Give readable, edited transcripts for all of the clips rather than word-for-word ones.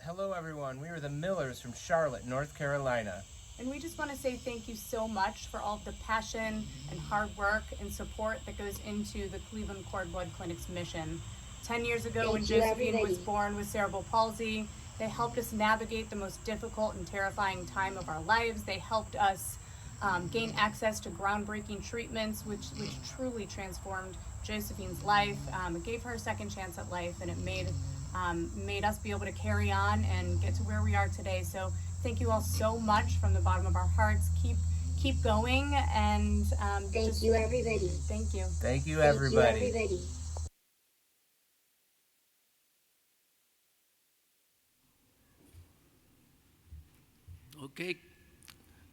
Hello, everyone. We are the Millers from Charlotte, North Carolina. And we just want to say thank you so much for all of the passion and hard work and support that goes into the Cleveland Cord Blood Clinic's mission. 10 years ago, when Thank you, Josephine was everybody. born with cerebral palsy, they helped us navigate the most difficult and terrifying time of our lives. They helped us gain access to groundbreaking treatments, which truly transformed Josephine's life. It gave her a second chance at life, and it made us be able to carry on and get to where we are today. So thank you all so much from the bottom of our hearts. Keep going, and Thank you, everybody. thank you. Thank you, Thank you, everybody. everybody. Okay,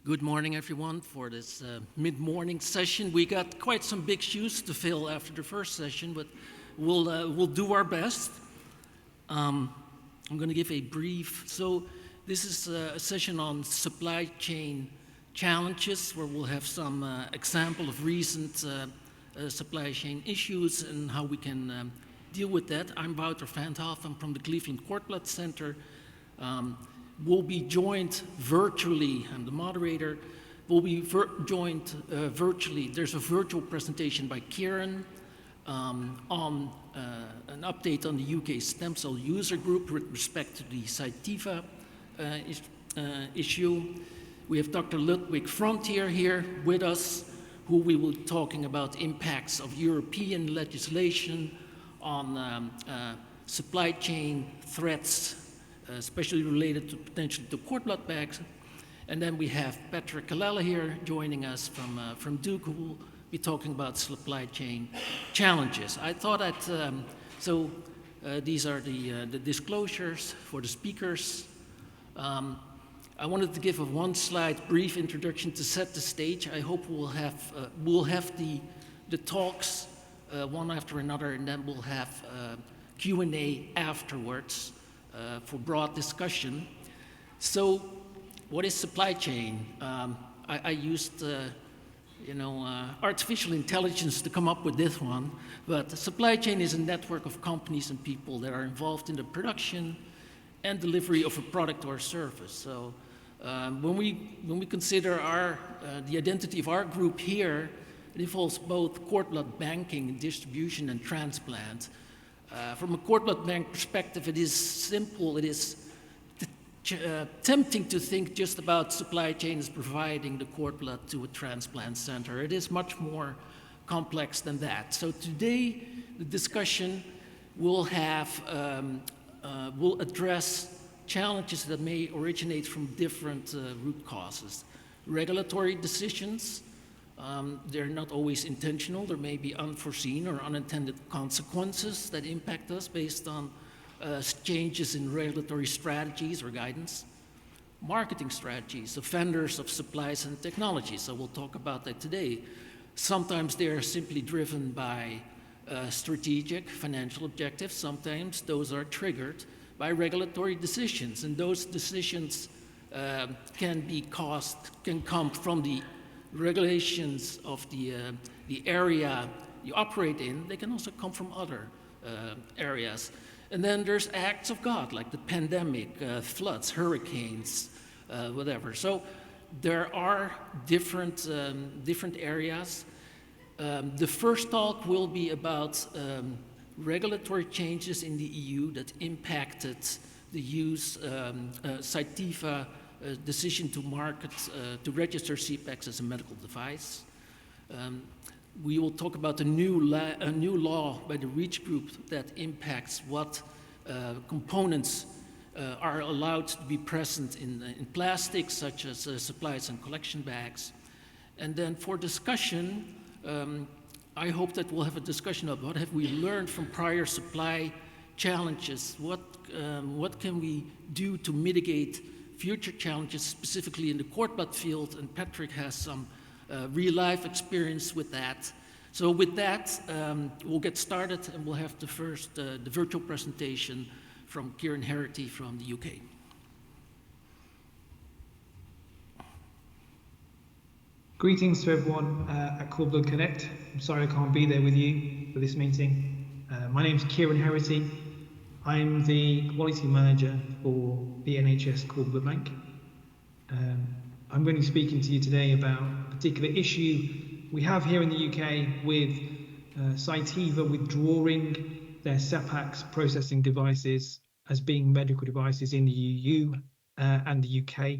good morning, everyone. For this mid-morning session, we got quite some big shoes to fill after the first session, but we'll do our best. I'm going to give a brief. So this is a session on supply chain challenges, where we'll have some example of recent supply chain issues and how we can deal with that. I'm Wouter Van Hoff. I'm from the Cleveland Cord Blood Center. We'll be joined virtually. I'm the moderator. We'll be joined virtually. There's a virtual presentation by Kieran on an update on the UK stem cell user group with respect to the Cytiva issue. We have Dr. Ludwig Frontier here with us, who we will be talking about impacts of European legislation on supply chain threats, especially related to potentially to cord blood bags. And then we have Patrick Kalala here joining us from Duke, who will be talking about supply chain challenges. I thought that, these are the disclosures for the speakers. I wanted to give a one-slide brief introduction to set the stage. I hope we'll have the talks one after another, and then we'll have Q&A afterwards for broad discussion. So, what is supply chain? I used, artificial intelligence to come up with this one, but supply chain is a network of companies and people that are involved in the production and delivery of a product or service. So, when we consider the identity of our group here, it involves both cord blood banking, distribution, and transplant. From a cord blood bank perspective, it is simple. It is tempting to think just about supply chain as providing the cord blood to a transplant center. It is much more complex than that. So today, the discussion will address challenges that may originate from different root causes. Regulatory decisions. They're not always intentional. There may be unforeseen or unintended consequences that impact us based on changes in regulatory strategies or guidance. Marketing strategies of vendors of supplies and technologies. So we'll talk about that today. Sometimes they are simply driven by strategic financial objectives. Sometimes those are triggered by regulatory decisions, and those decisions can come from the regulations of the area you operate in. They can also come from other areas. And then there's acts of God, like the pandemic, floods, hurricanes, whatever. So there are different areas. The first talk will be about regulatory changes in the EU that impacted the use Cytiva decision to market, to register CPAX as a medical device. We will talk about a new law by the REACH group that impacts what components are allowed to be present in plastics, such as supplies and collection bags. And then for discussion, I hope that we'll have a discussion of what have we learned from prior supply challenges, what can we do to mitigate future challenges, specifically in the cord blood field, and Patrick has some real-life experience with that. So with that, we'll get started, and we'll have the virtual presentation from Kieran Herity from the UK. Greetings to everyone at Cord Blood Connect. I'm sorry I can't be there with you for this meeting. My name's Kieran Herity. I'm the quality manager for the NHS Cord Blood Bank. I'm going to be speaking to you today about a particular issue we have here in the UK with Cytiva withdrawing their Sepas processing devices as being medical devices in the EU and the UK,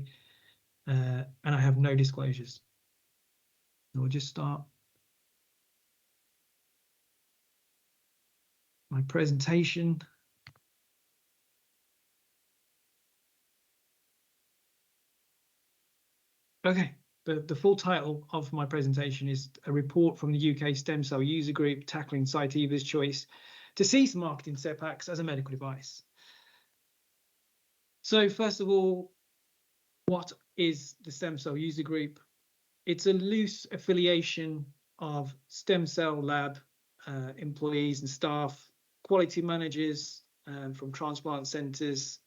and I have no disclosures. So we'll just start my presentation. Okay, the full title of my presentation is a report from the UK Stem Cell User Group tackling Cytiva's choice to cease marketing Sepax as a medical device. So first of all, what is the Stem Cell User Group? It's a loose affiliation of stem cell lab employees and staff, quality managers from transplant centres,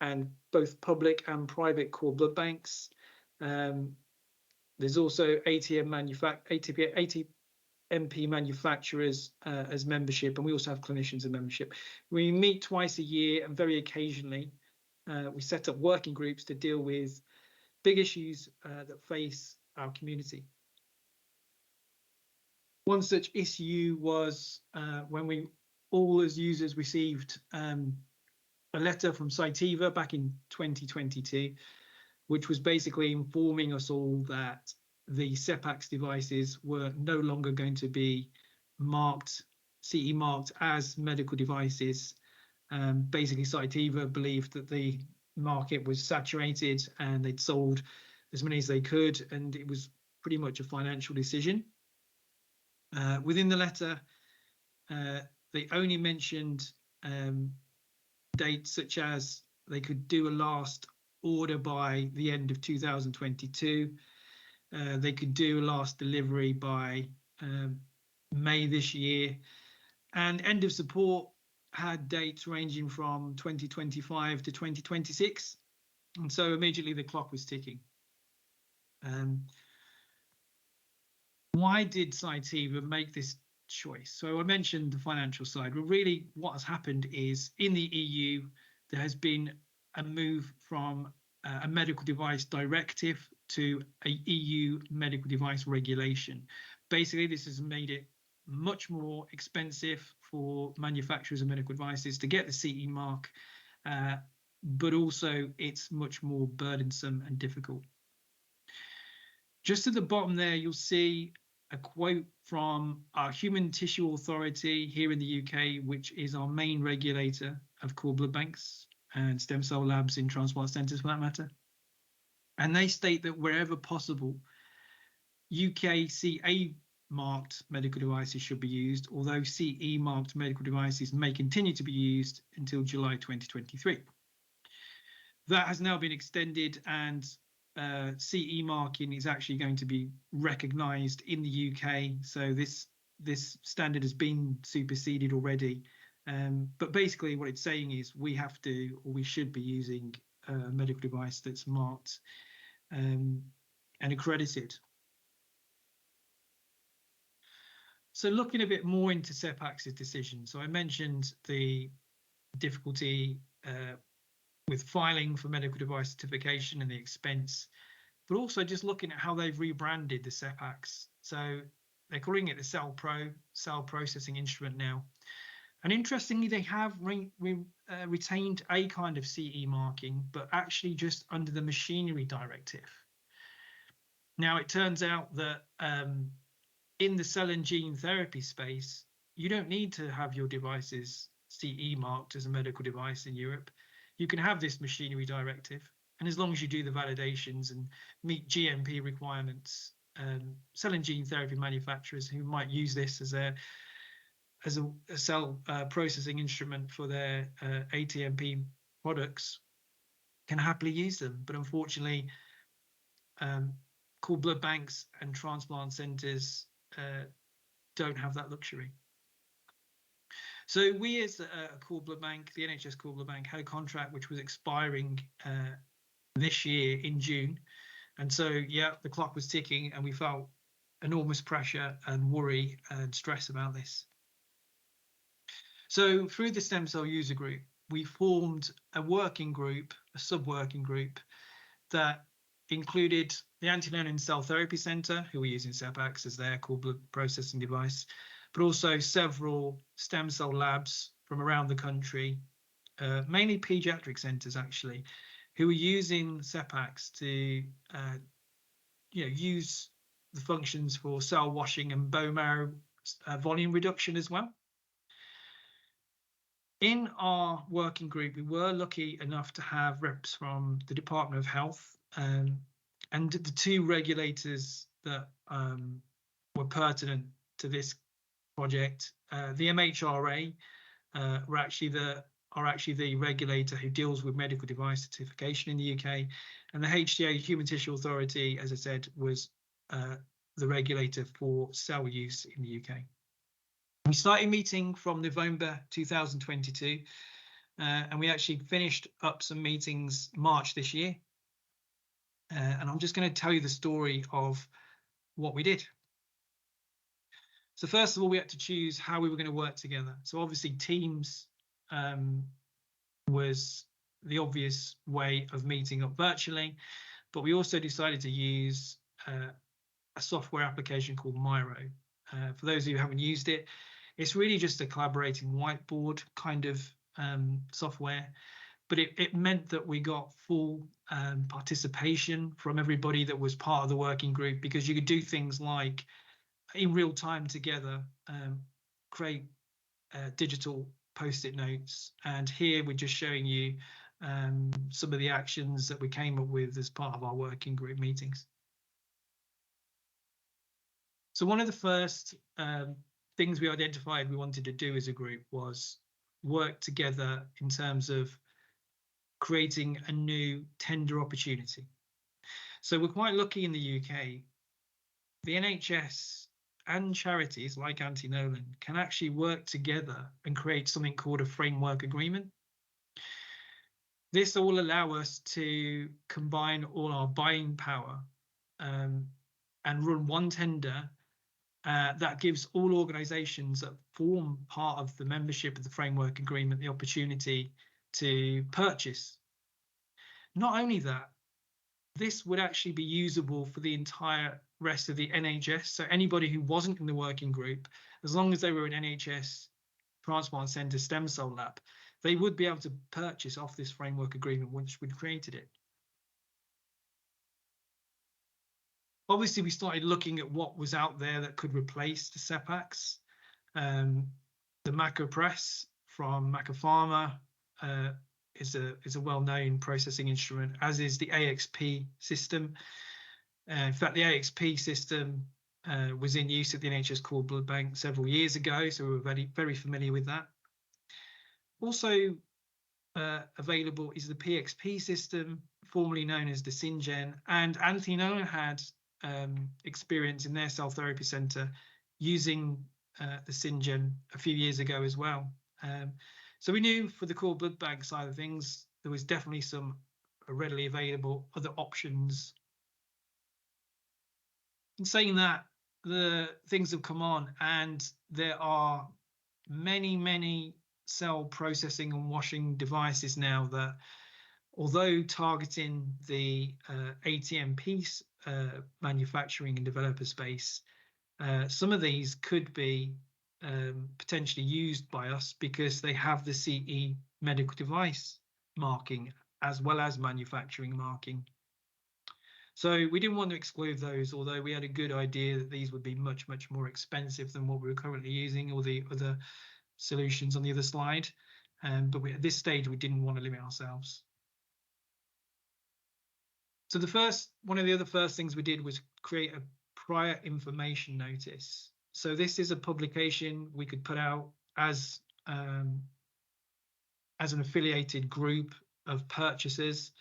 and both public and private cord blood banks. There's also ATMP manufacturers as membership, and we also have clinicians as membership. We meet twice a year, and very occasionally we set up working groups to deal with big issues that face our community. One such issue was when we all as users received a letter from Cytiva back in 2022, which was basically informing us all that the Sepax devices were no longer going to be marked, CE marked as medical devices. Basically, Cytiva believed that the market was saturated and they'd sold as many as they could, and it was pretty much a financial decision. Within the letter, they only mentioned dates such as they could do a last order by the end of 2022. They could do a last delivery by May this year, and end of support had dates ranging from 2025 to 2026, and so immediately the clock was ticking. Why did Cytiva make this choice? So I mentioned the financial side. Well, really what has happened is in the EU, there has been a move from a medical device directive to a EU medical device regulation. Basically, this has made it much more expensive for manufacturers of medical devices to get the CE mark, but also it's much more burdensome and difficult. Just at the bottom there, you'll see a quote from our Human Tissue Authority here in the UK, which is our main regulator of cord blood banks and stem cell labs in transplant centres for that matter. And they state that wherever possible, UK CA marked medical devices should be used, although CE marked medical devices may continue to be used until July 2023. That has now been extended, and CE marking is actually going to be recognised in the UK. So this standard has been superseded already. But basically what it's saying is we have to, or we should be using a medical device that's marked and accredited. So looking a bit more into Sepax's decision. So I mentioned the difficulty with filing for medical device certification and the expense, but also just looking at how they've rebranded the Sepax. So they're calling it the Cell processing instrument now. And interestingly, they have retained a kind of CE marking, but actually just under the machinery directive. Now, it turns out that in the cell and gene therapy space, you don't need to have your devices CE marked as a medical device in Europe. You can have this machinery directive, and as long as you do the validations and meet GMP requirements, cell and gene therapy manufacturers who might use this as a cell processing instrument for their ATMP products can happily use them. But unfortunately, cord blood banks and transplant centres don't have that luxury. So we as a cord blood bank, the NHS cord blood bank, had a contract which was expiring this year in June. And so, yeah, the clock was ticking and we felt enormous pressure and worry and stress about this. So through the stem cell user group, we formed a working group, a sub-working group that included the Anti-Learning Cell Therapy Centre, who are using Sepas as their core blood processing device, but also several stem cell labs from around the country, mainly paediatric centres actually, who are using Sepas to use the functions for cell washing and bone marrow volume reduction as well. In our working group, we were lucky enough to have reps from the Department of Health and the two regulators that were pertinent to this project. The MHRA are actually the regulator who deals with medical device certification in the UK, and the HTA, Human Tissue Authority, as I said, was the regulator for cell use in the UK. We started meeting from November 2022, and we actually finished up some meetings March this year. And I'm just going to tell you the story of what we did. So first of all, we had to choose how we were going to work together. So obviously Teams was the obvious way of meeting up virtually, but we also decided to use a software application called Miro. For those of you who haven't used it, it's really just a collaborating whiteboard kind of software, but it meant that we got full participation from everybody that was part of the working group, because you could do things like in real time together, create digital post-it notes. And here we're just showing you some of the actions that we came up with as part of our working group meetings. So one of the first things we identified we wanted to do as a group was work together in terms of creating a new tender opportunity. So we're quite lucky in the UK. The NHS and charities like Anti-Nolan can actually work together and create something called a framework agreement. This will allow us to combine all our buying power and run one tender that gives all organisations that form part of the membership of the framework agreement the opportunity to purchase. Not only that, this would actually be usable for the entire rest of the NHS. So anybody who wasn't in the working group, as long as they were an NHS transplant centre stem cell lab, they would be able to purchase off this framework agreement once we'd created it. Obviously, we started looking at what was out there that could replace the Sepas. The Macro Press from Macro Pharma is a well-known processing instrument, as is the AXP system. In fact, the AXP system was in use at the NHS Core Blood Bank several years ago, so we were very familiar with that. Also available is the PXP system, formerly known as the Syngene, and Anti-Nolan had experience in their cell therapy centre using the Syngene a few years ago as well. So we knew for the core blood bank side of things, there was definitely some readily available other options. In saying that, the things have come on, and there are many cell processing and washing devices now that, although targeting the ATMP manufacturing and developer space, some of these could be potentially used by us because they have the CE medical device marking as well as manufacturing marking. So we didn't want to exclude those, although we had a good idea that these would be much more expensive than what we were currently using, or the other solutions on the other slide. But at this stage, we didn't want to limit ourselves. So one of the other first things we did was create a prior information notice. So this is a publication we could put out as an affiliated group of purchasers,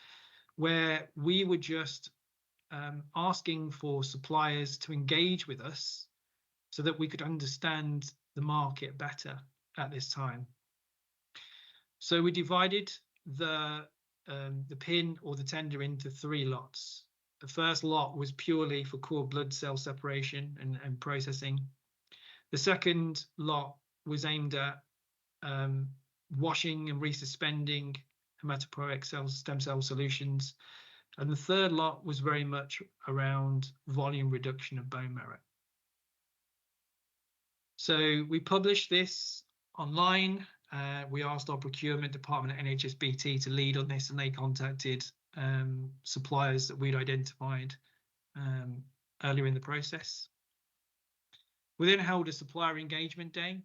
where we were just asking for suppliers to engage with us so that we could understand the market better at this time. So we divided the PIN or the tender into 3 lots. The first lot was purely for core blood cell separation and processing. The second lot was aimed at washing and resuspending hematopoietic stem cell solutions. And the third lot was very much around volume reduction of bone marrow. So we published this online. We asked our procurement department at NHSBT to lead on this, and they contacted suppliers that we'd identified earlier in the process. We then held a supplier engagement day.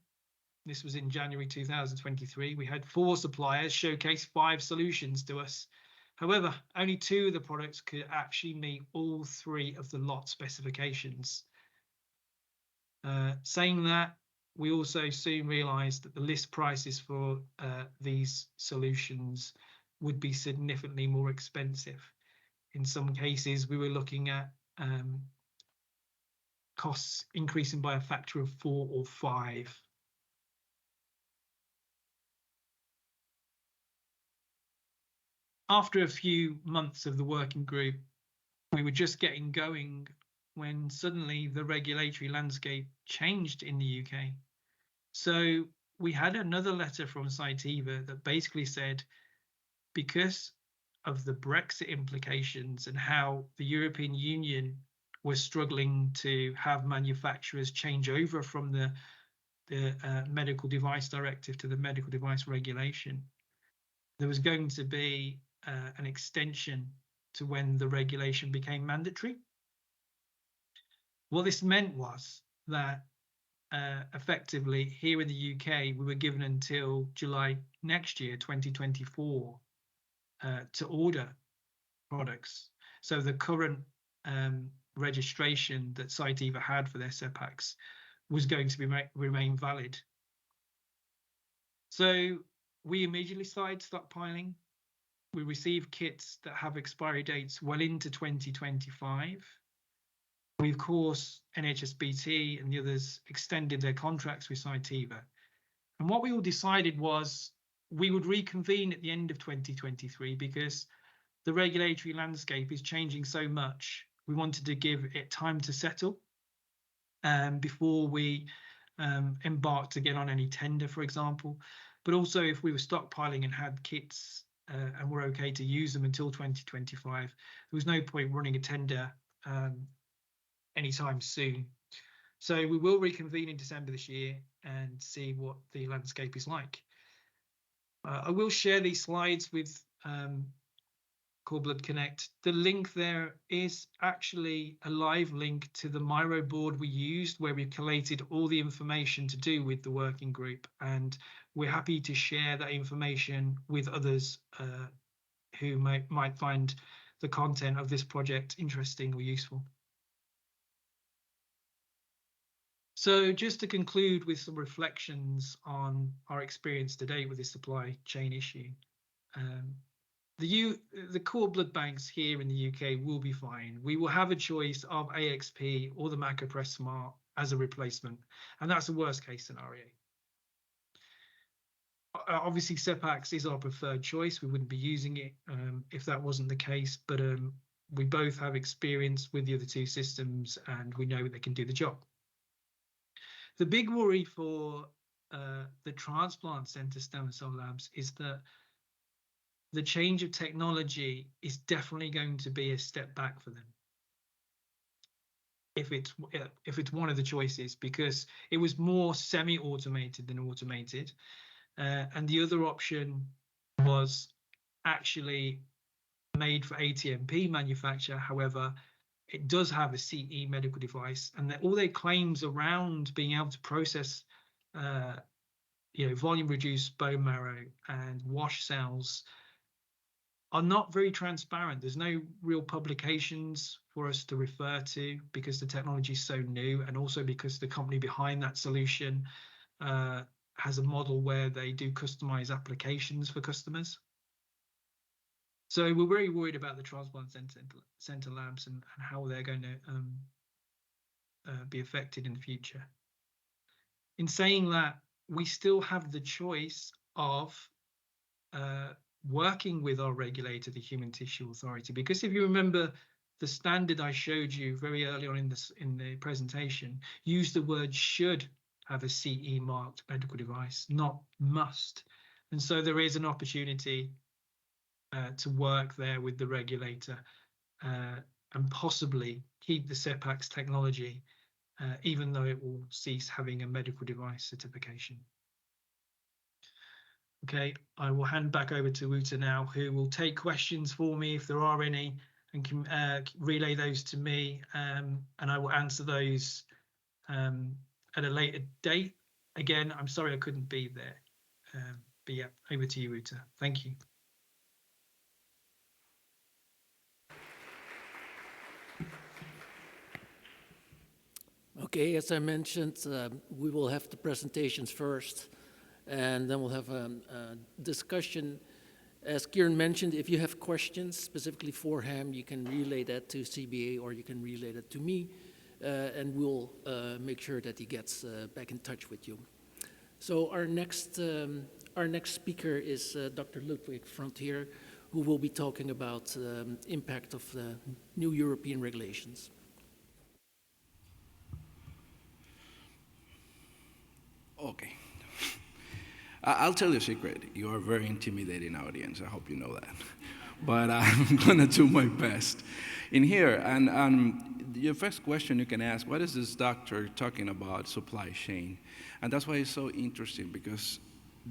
This was in January 2023. We had 4 suppliers showcase 5 solutions to us. However, only 2 of the products could actually meet all 3 of the lot specifications. Saying that, we also soon realized that the list prices for these solutions would be significantly more expensive. In some cases, we were looking at costs increasing by a factor of 4 or 5. After a few months of the working group, we were just getting going when suddenly the regulatory landscape changed in the UK. So we had another letter from Cytiva that basically said, because of the Brexit implications and how the European Union was struggling to have manufacturers change over from the medical device directive to the medical device regulation, there was going to be an extension to when the regulation became mandatory. What this meant was that effectively here in the UK, we were given until July next year, 2024, to order products. So the current registration that Cytiva had for their Sepas was going to remain valid. So we immediately started stockpiling. We received kits that have expiry dates well into 2025. We, of course, NHSBT and the others extended their contracts with Cytiva. And what we all decided was we would reconvene at the end of 2023 because the regulatory landscape is changing so much. We wanted to give it time to settle before we embarked again on any tender, for example. But also if we were stockpiling and had kits and were okay to use them until 2025, there was no point running a tender anytime soon. So we will reconvene in December this year and see what the landscape is like. I will share these slides with Cord Blood Connect. The link there is actually a live link to the Miro board we used, where we collated all the information to do with the working group, and we're happy to share that information with others who might find the content of this project interesting or useful. So just to conclude with some reflections on our experience today with this supply chain issue. The core blood banks here in the UK will be fine. We will have a choice of AXP or the MacroPress Smart as a replacement, and that's the worst case scenario. Obviously, Sepas is our preferred choice. We wouldn't be using it if that wasn't the case, but we both have experience with the other 2 systems and we know they can do the job. The big worry for the transplant center stem cell labs is that the change of technology is definitely going to be a step back for them if it's one of the choices, because it was more semi-automated than automated, and the other option was actually made for ATMP manufacture. However, it does have a CE medical device, and all their claims around being able to process volume reduced bone marrow and wash cells are not very transparent. There's no real publications for us to refer to because the technology is so new, and also because the company behind that solution has a model where they do customized applications for customers. So we're very worried about the transplant center labs and how they're going to be affected in the future. In saying that, we still have the choice of working with our regulator, the Human Tissue Authority, because if you remember, the standard I showed you very early on in the presentation used the word should have a CE marked medical device, not must. And so there is an opportunity to work there with the regulator and possibly keep the Sepas technology, even though it will cease having a medical device certification. Okay, I will hand back over to Uta now, who will take questions for me if there are any, and can relay those to me, and I will answer those at a later date. Again, I'm sorry I couldn't be there, but yeah, over to you, Uta. Thank you. Okay, as I mentioned, we will have the presentations first, and then we'll have a discussion. As Kieran mentioned, if you have questions specifically for him, you can relay that to CBA or you can relay that to me, and we'll make sure that he gets back in touch with you. So our next speaker is Dr. Ludwig Frontier, who will be talking about the impact of the new European regulations. Okay. I'll tell you a secret. You are a very intimidating audience. I hope you know that. But I'm going to do my best in here. And your first question you can ask, what is this doctor talking about supply chain? And that's why it's so interesting, because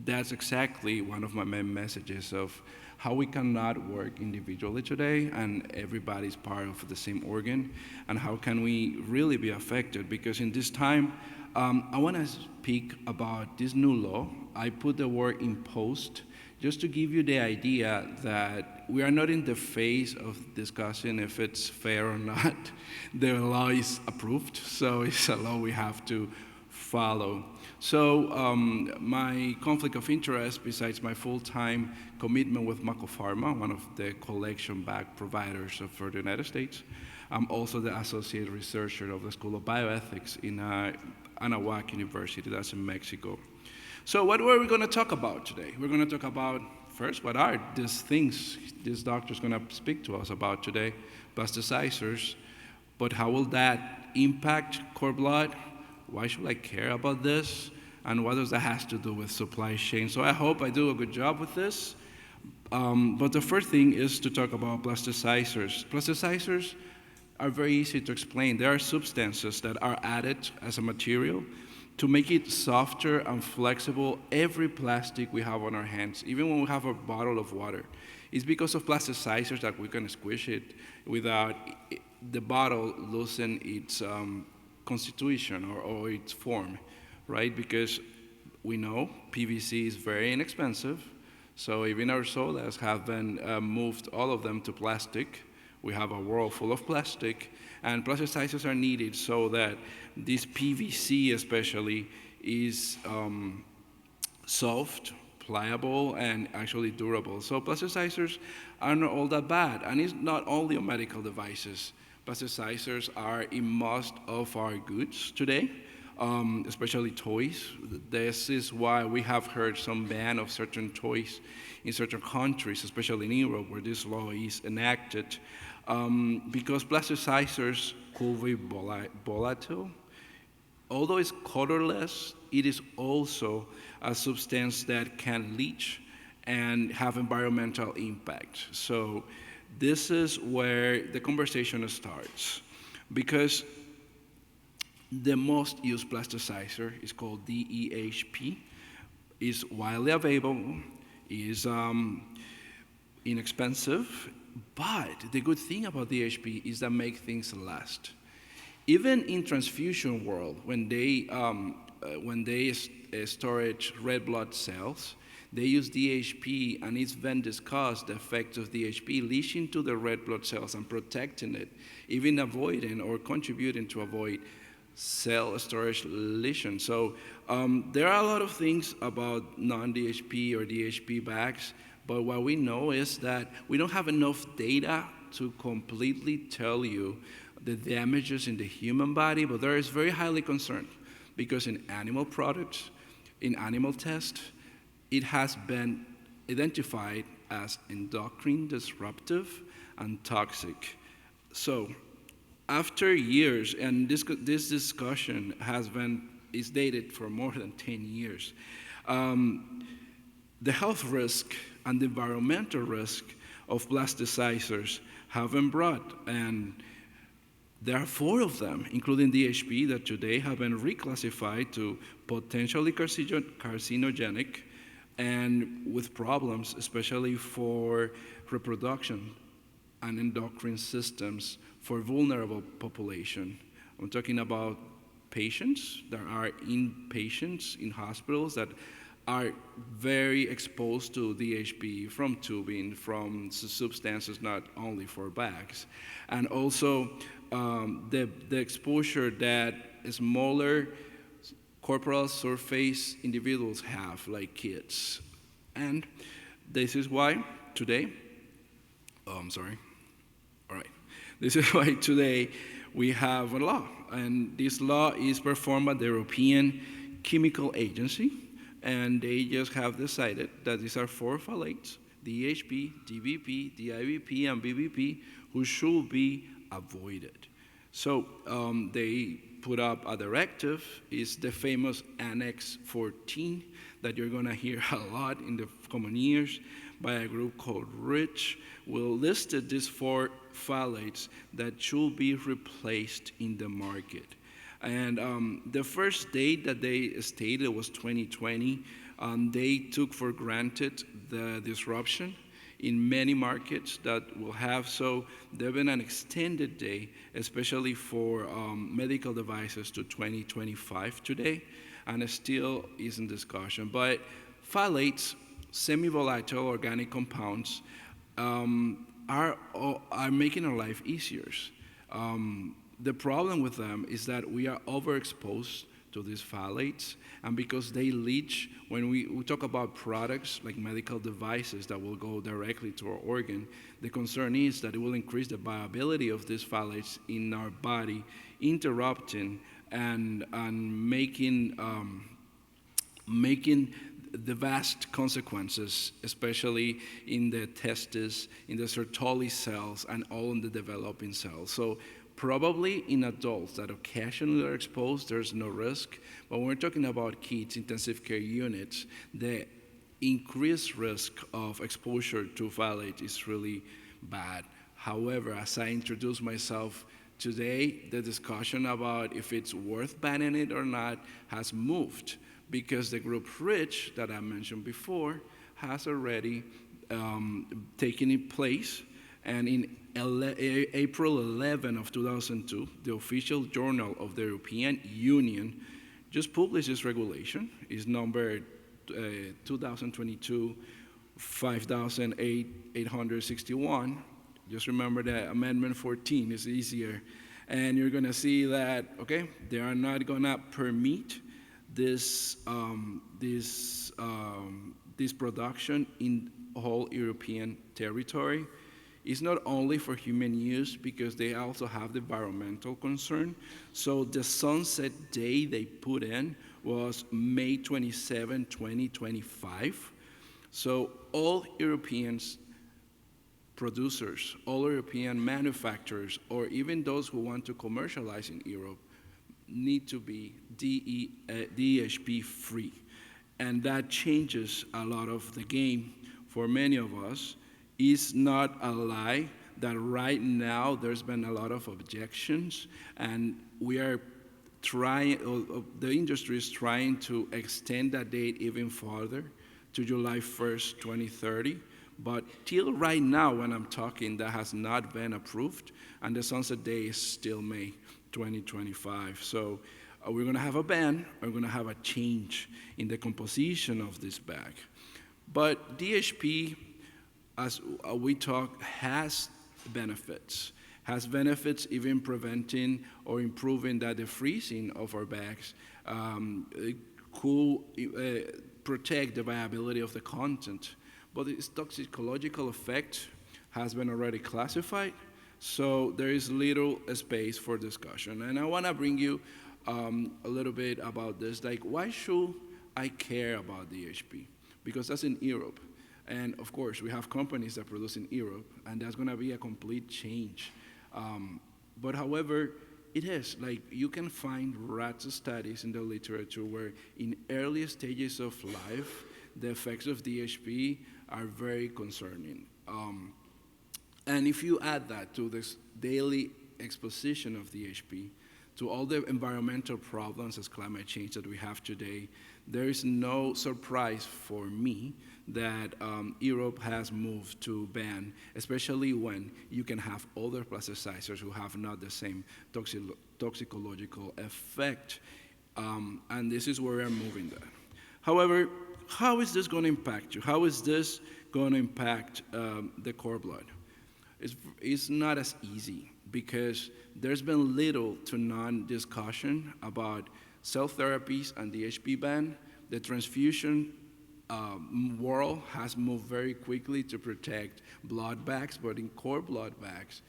that's exactly one of my main messages of how we cannot work individually today and everybody's part of the same organ, and how can we really be affected. Because in this time, I want to speak about this new law. I put the word imposed just to give you the idea that we are not in the phase of discussing if it's fair or not. The law is approved, so it's a law we have to follow. So my conflict of interest, besides my full-time commitment with Mako Pharma, one of the collection bag providers for the United States, I'm also the associate researcher of the School of Bioethics in Anahuac University, that's in Mexico. So what are we going to talk about today? We're going to talk about, first, what are these things this doctor is going to speak to us about today, plasticizers, but how will that impact cord blood? Why should I care about this? And what does that have to do with supply chain? So I hope I do a good job with this. But the first thing is to talk about plasticizers. Plasticizers are very easy to explain. There are substances that are added as a material to make it softer and flexible. Every plastic we have on our hands, even when we have a bottle of water, it's because of plasticizers that we can squish it without the bottle losing its constitution or its form, right? Because we know PVC is very inexpensive, so even our sodas have been moved, all of them, to plastic. We have a world full of plastic, and plasticizers are needed so that this PVC especially is soft, pliable, and actually durable. So plasticizers are not all that bad, and it's not only on medical devices. Plasticizers are in most of our goods today, especially toys. This is why we have heard some ban of certain toys in certain countries, especially in Europe, where this law is enacted, because plasticizers could be volatile. Although it's colorless, it is also a substance that can leach and have environmental impact. So this is where the conversation starts, because the most used plasticizer is called DEHP, is widely available, is inexpensive, but the good thing about DEHP is that make things last. Even in transfusion world, when they storage red blood cells, they use DHP, and it's been discussed the effect of DHP leaching to the red blood cells and protecting it, even avoiding or contributing to avoid cell storage lesion. So there are a lot of things about non-DHP or DHP bags, but what we know is that we don't have enough data to completely tell you the damages in the human body, but there is very highly concerned, because in animal products, in animal tests, it has been identified as endocrine disruptive and toxic. So after years, and this discussion has been is dated for more than 10 years. The health risk and the environmental risk of plasticizers have been brought, and there are 4 of them, including DHP, that today have been reclassified to potentially carcinogenic and with problems, especially for reproduction and endocrine systems for vulnerable population. I'm talking about patients that are inpatients in hospitals that are very exposed to DHP from tubing, from substances not only for bags, and also the exposure that smaller corporal surface individuals have, like kids. And this is why today, all right. This is why today we have a law, and this law is performed by the European Chemical Agency, and they just have decided that these are 4 phthalates, DHP, DBP, DIBP, and BBP, who should be avoided. So they put up a directive. It's the famous Annex 14 that you're going to hear a lot in the coming years by a group called RICH. Will listed these 4 phthalates that should be replaced in the market. And the first date that they stated was 2020. They took for granted the disruption in many markets that will have, so there's been an extended day, especially for medical devices, to 2025 today, and it still is in discussion. But phthalates, semi-volatile organic compounds, are making our life easier. The problem with them is that we are overexposed to these phthalates, and because they leach, when we talk about products like medical devices that will go directly to our organ, the concern is that it will increase the viability of these phthalates in our body, interrupting and making the vast consequences, especially in the testes, in the Sertoli cells, and all in the developing cells. So probably in adults that occasionally are exposed, there's no risk. But when we're talking about kids, intensive care units, the increased risk of exposure to phthalates is really bad. However, as I introduce myself today, the discussion about if it's worth banning it or not has moved, because the group RICH that I mentioned before has already taken in place. And in April 11 of 2002, the official journal of the European Union just published this regulation. It's number 2022-5861. Just remember that Amendment 14 is easier. And you're going to see that, okay, they are not going to permit this production in whole European territory. It's not only for human use, because they also have the environmental concern. So the sunset day they put in was May 27, 2025. So all Europeans producers, all European manufacturers, or even those who want to commercialize in Europe, need to be DHP free. And that changes a lot of the game for many of us. It's not a lie that right now there's been a lot of objections, and we are trying, the industry is trying to extend that date even further to July 1st, 2030. But till right now, when I'm talking, that has not been approved, and the sunset day is still May 2025. So we're going to have a ban, we're going to have a change in the composition of this bag. But DHP, as we talk, has benefits even preventing or improving that the freezing of our bags could protect the viability of the content. But its toxicological effect has been already classified, so there is little space for discussion. And I want to bring you a little bit about this. Like, why should I care about DHP? Because that's in Europe. And of course, we have companies that produce in Europe, and that's going to be a complete change. But however, it is, like, you can find rats studies in the literature where in early stages of life, the effects of DHP are very concerning. And if you add that to this daily exposition of DHP, to all the environmental problems as climate change that we have today, there is no surprise for me that Europe has moved to ban, especially when you can have other plasticizers who have not the same toxicological effect. And this is where I'm moving that. However, how is this going to impact you? How is this going to impact the cord blood? It's not as easy because there's been little to none discussion about cell therapies and the DHP ban. The transfusion world has moved very quickly to protect blood bags, but in cord blood bags,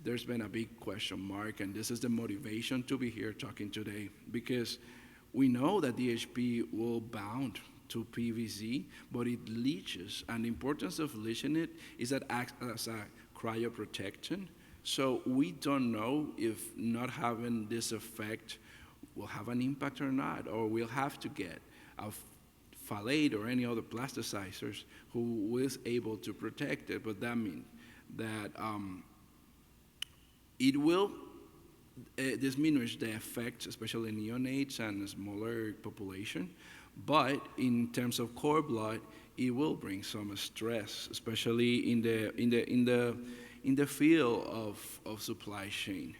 there's been a big question mark, and this is the motivation to be here talking today, because we know that DHP will bound to PVC, but it leaches, and the importance of leaching it is that it acts as a cryoprotectant. So we don't know if not having this effect will have an impact or not, or we'll have to get a phthalate or any other plasticizers who is able to protect it. But that means that it will diminish the effects, especially in neonates and a smaller population. But in terms of cord blood, it will bring some stress, especially in the field of supply chain.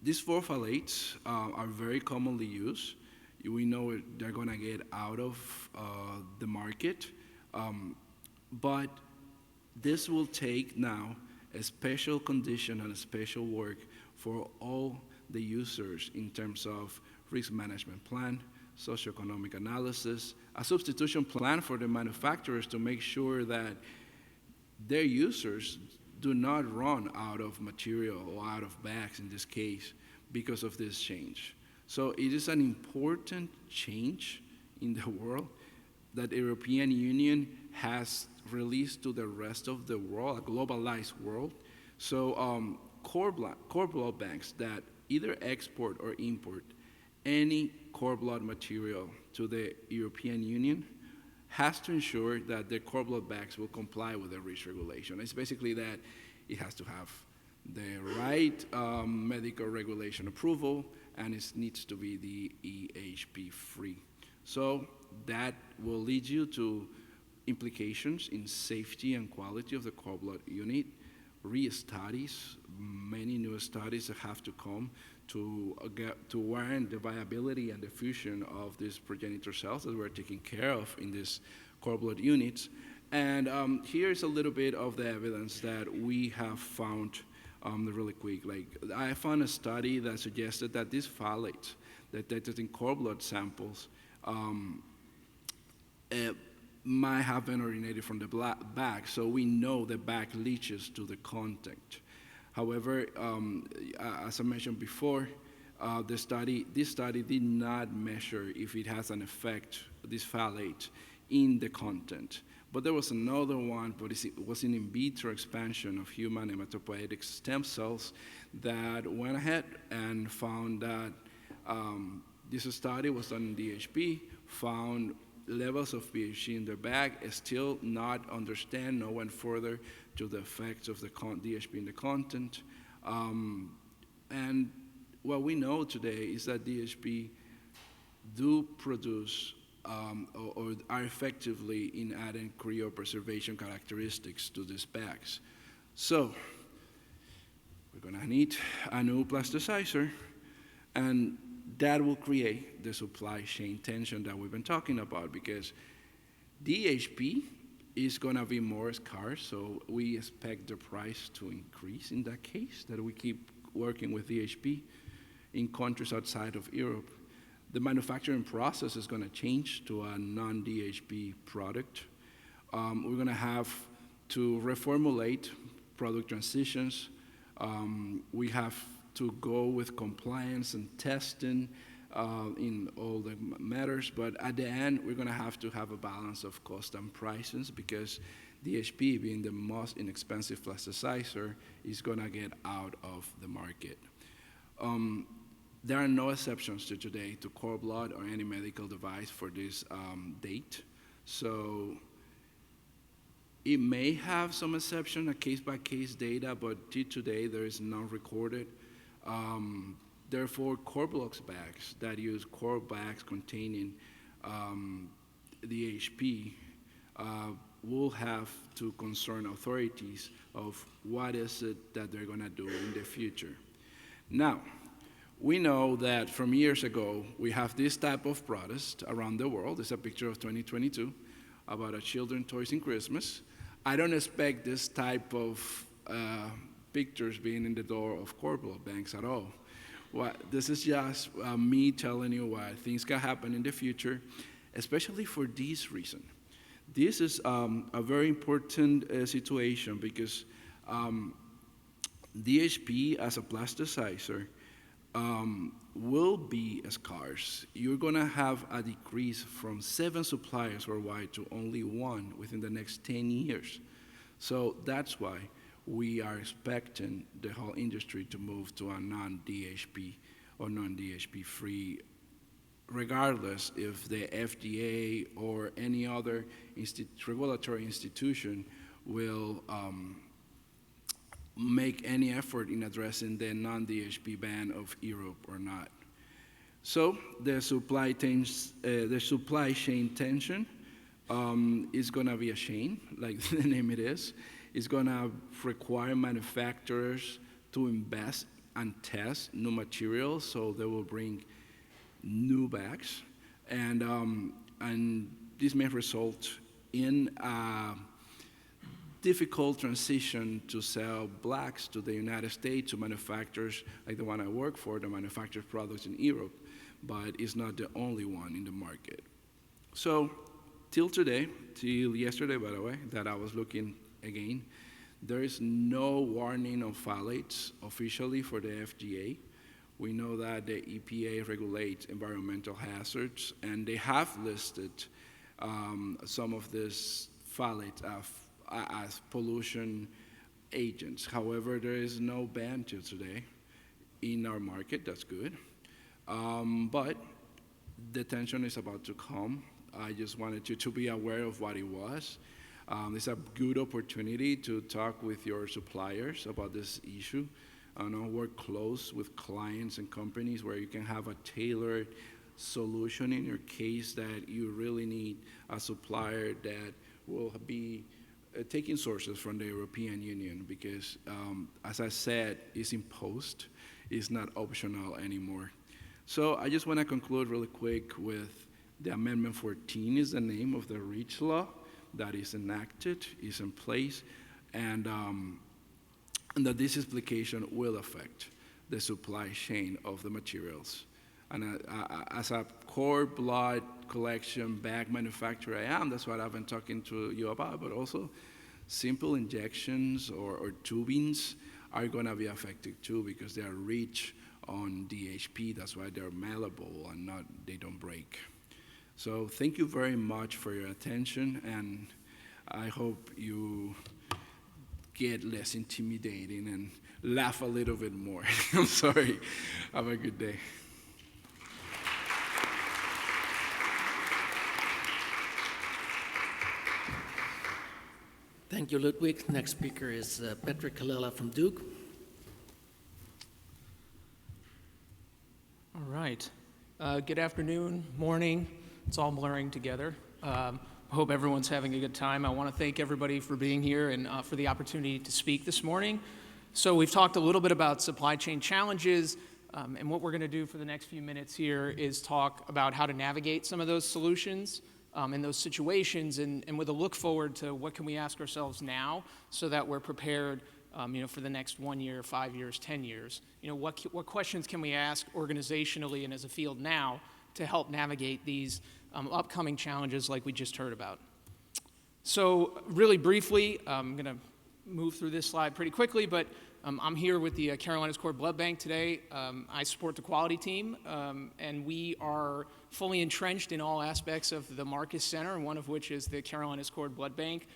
These four phthalates are very commonly used. We know they're going to get out of the market, but this will take now a special condition and a special work for all the users in terms of risk management plan, socioeconomic analysis, a substitution plan for the manufacturers to make sure that their users do not run out of material or out of bags in this case because of this change. So it is an important change in the world that the European Union has released to the rest of the world, a globalized world. So cord blood banks that either export or import any cord blood material to the European Union has to ensure that the cord blood bags will comply with the REACH regulation. It's basically that it has to have the right medical regulation approval, and it needs to be the EHP free. So that will lead you to implications in safety and quality of the cord blood unit, re-studies, many new studies that have to come to warrant the viability and the fusion of these progenitor cells that we're taking care of in these cord blood units. And here's a little bit of the evidence that we have found really quick. Like, I found a study that suggested that these phthalates detected in cord blood samples might have been originated from the bag, so we know the bag leaches to the contact. However, as I mentioned before, this study did not measure if it has an effect, this phthalate, in the content. But there was another one, but it was an in vitro expansion of human hematopoietic stem cells that went ahead and found that this study was done in DHP, found levels of PHC in the bag, still not understand, no went further to the effects of the DHP in the content. And what we know today is that DHP do produce or are effectively in adding cryopreservation characteristics to these bags. So we're gonna need a new plasticizer, and that will create the supply chain tension that we've been talking about, because DHP is gonna be more scarce, so we expect the price to increase in that case, that we keep working with DHP in countries outside of Europe. The manufacturing process is gonna change to a non-DHP product. We're gonna have to reformulate product transitions. We have to go with compliance and testing in all the matters, but at the end, we're gonna have to have a balance of cost and prices, because DHP, being the most inexpensive plasticizer, is gonna get out of the market. There are no exceptions to today to cord blood or any medical device for this date. So it may have some exception, a case-by-case data, but till today there is none recorded. Therefore, cord blood bags that use cord bags containing the HP will have to concern authorities of what is it that they're gonna do in the future. Now, we know that from years ago, we have this type of protest around the world. It's a picture of 2022 about a children's toys in Christmas. I don't expect this type of pictures being in the door of cord blood banks at all. This is just me telling you why things can happen in the future, especially for this reason. This is a very important situation because DHP as a plasticizer will be scarce. You're gonna have a decrease from 7 suppliers worldwide to only 1 within the next 10 years. So that's why we are expecting the whole industry to move to a non-DHP or non-DHP free, regardless if the FDA or any other regulatory institution will make any effort in addressing the non-DHP ban of Europe or not. So the supply chain tension is going to be a chain, like the name it is. It's going to require manufacturers to invest and test new materials, so they will bring new bags, and this may result in a difficult transition to sell blacks to the United States to manufacturers like the one I work for, that manufactures products in Europe, but it's not the only one in the market. So till today, till yesterday, by the way, that I was looking again, there is no warning of phthalates officially for the FDA. We know that the EPA regulates environmental hazards, and they have listed some of these phthalates as pollution agents. However, there is no ban till today in our market. That's good. But the tension is about to come. I just wanted you to be aware of what it was. It's a good opportunity to talk with your suppliers about this issue. Work close with clients and companies where you can have a tailored solution in your case that you really need a supplier that will be taking sources from the European Union, because as I said, it's imposed, it's not optional anymore. So I just want to conclude really quick with the Amendment 14 is the name of the REACH law that is enacted, is in place, and that this application will affect the supply chain of the materials. And as a cord blood collection bag manufacturer I am, that's what I've been talking to you about, but also simple injections or tubings are gonna be affected too, because they are rich on DHP. That's why they're malleable and they don't break. So thank you very much for your attention, and I hope you get less intimidating and laugh a little bit more. I'm sorry. Have a good day. Thank you, Ludwig. Next speaker is Patrick Kallela from Duke. All right. Good afternoon, morning. It's all blurring together. I hope everyone's having a good time. I want to thank everybody for being here and for the opportunity to speak this morning. So we've talked a little bit about supply chain challenges, and what we're going to do for the next few minutes here is talk about how to navigate some of those solutions in those situations, and with a look forward to what can we ask ourselves now so that we're prepared for the next 1 year, 5 years, 10 years. What questions can we ask organizationally and as a field now to help navigate these upcoming challenges like we just heard about. So really briefly, I'm going to move through this slide pretty quickly, but I'm here with the Carolinas Cord Blood Bank today. I support the quality team, and we are fully entrenched in all aspects of the Marcus Center, one of which is the Carolinas Cord Blood Bank.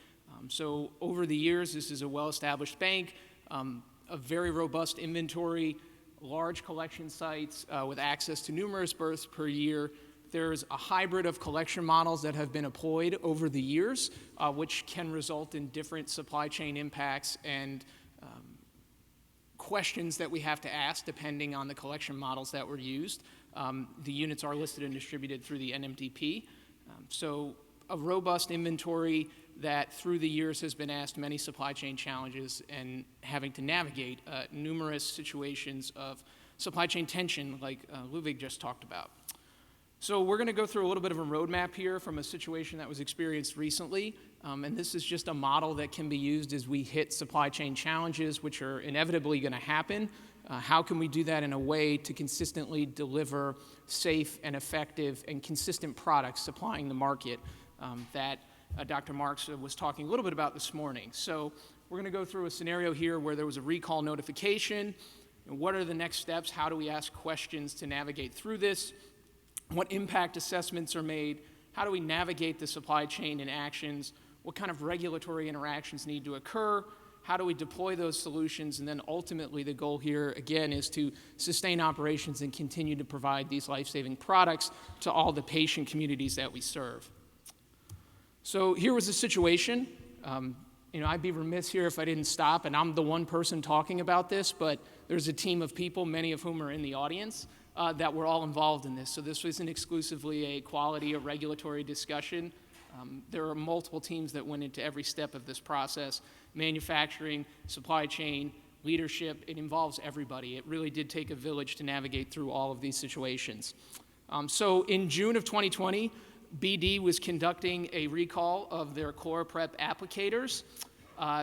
So over the years, this is a well-established bank, a very robust inventory, large collection sites with access to numerous births per year. There's a hybrid of collection models that have been employed over the years, which can result in different supply chain impacts and questions that we have to ask depending on the collection models that were used. The units are listed and distributed through the NMDP. So a robust inventory that through the years has been asked many supply chain challenges and having to navigate numerous situations of supply chain tension like Ludwig just talked about. So we're going to go through a little bit of a roadmap here from a situation that was experienced recently, and this is just a model that can be used as we hit supply chain challenges, which are inevitably going to happen. How can we do that in a way to consistently deliver safe and effective and consistent products supplying the market that Dr. Marks was talking a little bit about this morning. So we're going to go through a scenario here where there was a recall notification. And what are the next steps? How do we ask questions to navigate through this? What impact assessments are made? How do we navigate the supply chain and actions? What kind of regulatory interactions need to occur? How do we deploy those solutions? And then ultimately the goal here, again, is to sustain operations and continue to provide these life-saving products to all the patient communities that we serve. So here was the situation. I'd be remiss here if I didn't stop, and I'm the one person talking about this, but there's a team of people, many of whom are in the audience, that were all involved in this. So this wasn't exclusively a quality or regulatory discussion. There are multiple teams that went into every step of this process: manufacturing, supply chain, leadership. It involves everybody. It really did take a village to navigate through all of these situations. So in June of 2020, BD was conducting a recall of their ChloraPrep applicators.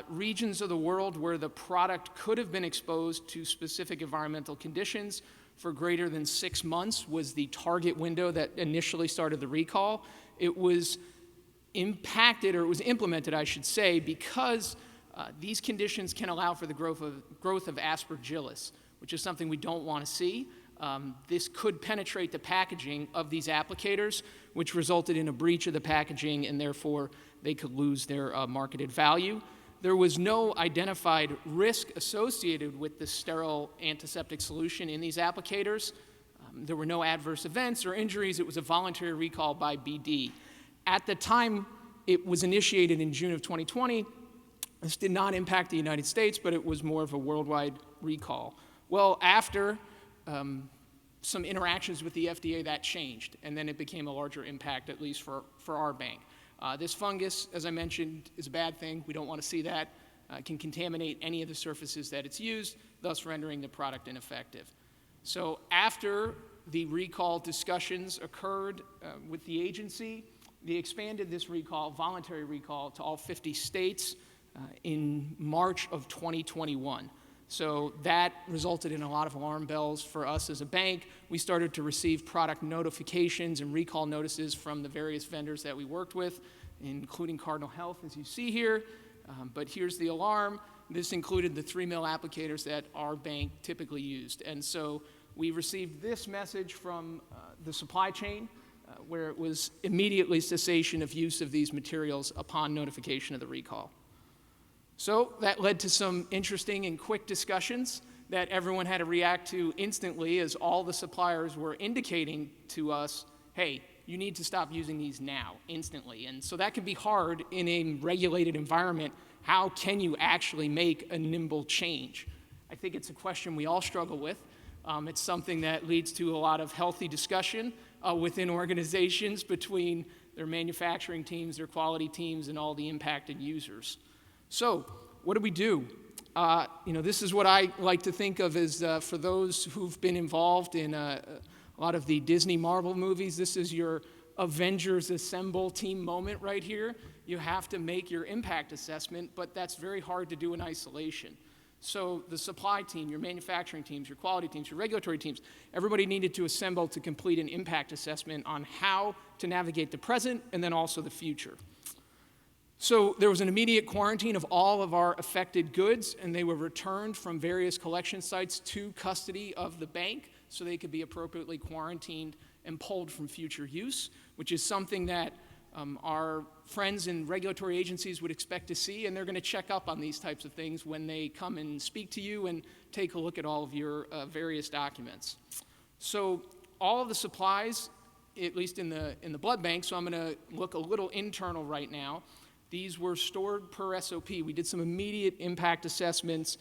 Regions of the world where the product could have been exposed to specific environmental conditions for greater than 6 months was the target window that initially started the recall. It was impacted, or it was implemented, I should say, because these conditions can allow for the growth of aspergillus, which is something we don't want to see. This could penetrate the packaging of these applicators, which resulted in a breach of the packaging, and therefore they could lose their marketed value. There was no identified risk associated with the sterile antiseptic solution in these applicators. There were no adverse events or injuries. It was a voluntary recall by BD. At the time it was initiated in June of 2020, this did not impact the United States, but it was more of a worldwide recall. Well, after some interactions with the FDA, that changed, and then it became a larger impact, at least for our bank. This fungus, as I mentioned, is a bad thing. We don't want to see that. It can contaminate any of the surfaces that it's used, thus rendering the product ineffective. So after the recall discussions occurred with the agency, they expanded this recall, voluntary recall, to all 50 states in March of 2021. So that resulted in a lot of alarm bells for us as a bank. We started to receive product notifications and recall notices from the various vendors that we worked with, including Cardinal Health, as you see here. But here's the alarm. This included the 3 mil applicators that our bank typically used. And so we received this message from the supply chain, where it was immediately cessation of use of these materials upon notification of the recall. So that led to some interesting and quick discussions that everyone had to react to instantly, as all the suppliers were indicating to us, hey, you need to stop using these now, instantly. And so that can be hard in a regulated environment. How can you actually make a nimble change? I think it's a question we all struggle with. It's something that leads to a lot of healthy discussion within organizations between their manufacturing teams, their quality teams, and all the impacted users. So what do we do? This is what I like to think of as, for those who've been involved in a lot of the Disney Marvel movies, this is your Avengers Assemble team moment right here. You have to make your impact assessment, but that's very hard to do in isolation. So the supply team, your manufacturing teams, your quality teams, your regulatory teams, everybody needed to assemble to complete an impact assessment on how to navigate the present and then also the future. So there was an immediate quarantine of all of our affected goods, and they were returned from various collection sites to custody of the bank so they could be appropriately quarantined and pulled from future use, which is something that our friends in regulatory agencies would expect to see, and they're going to check up on these types of things when they come and speak to you and take a look at all of your various documents. So all of the supplies, at least in the blood bank, so I'm going to look a little internal right now. These were stored per SOP. We did some immediate impact assessments.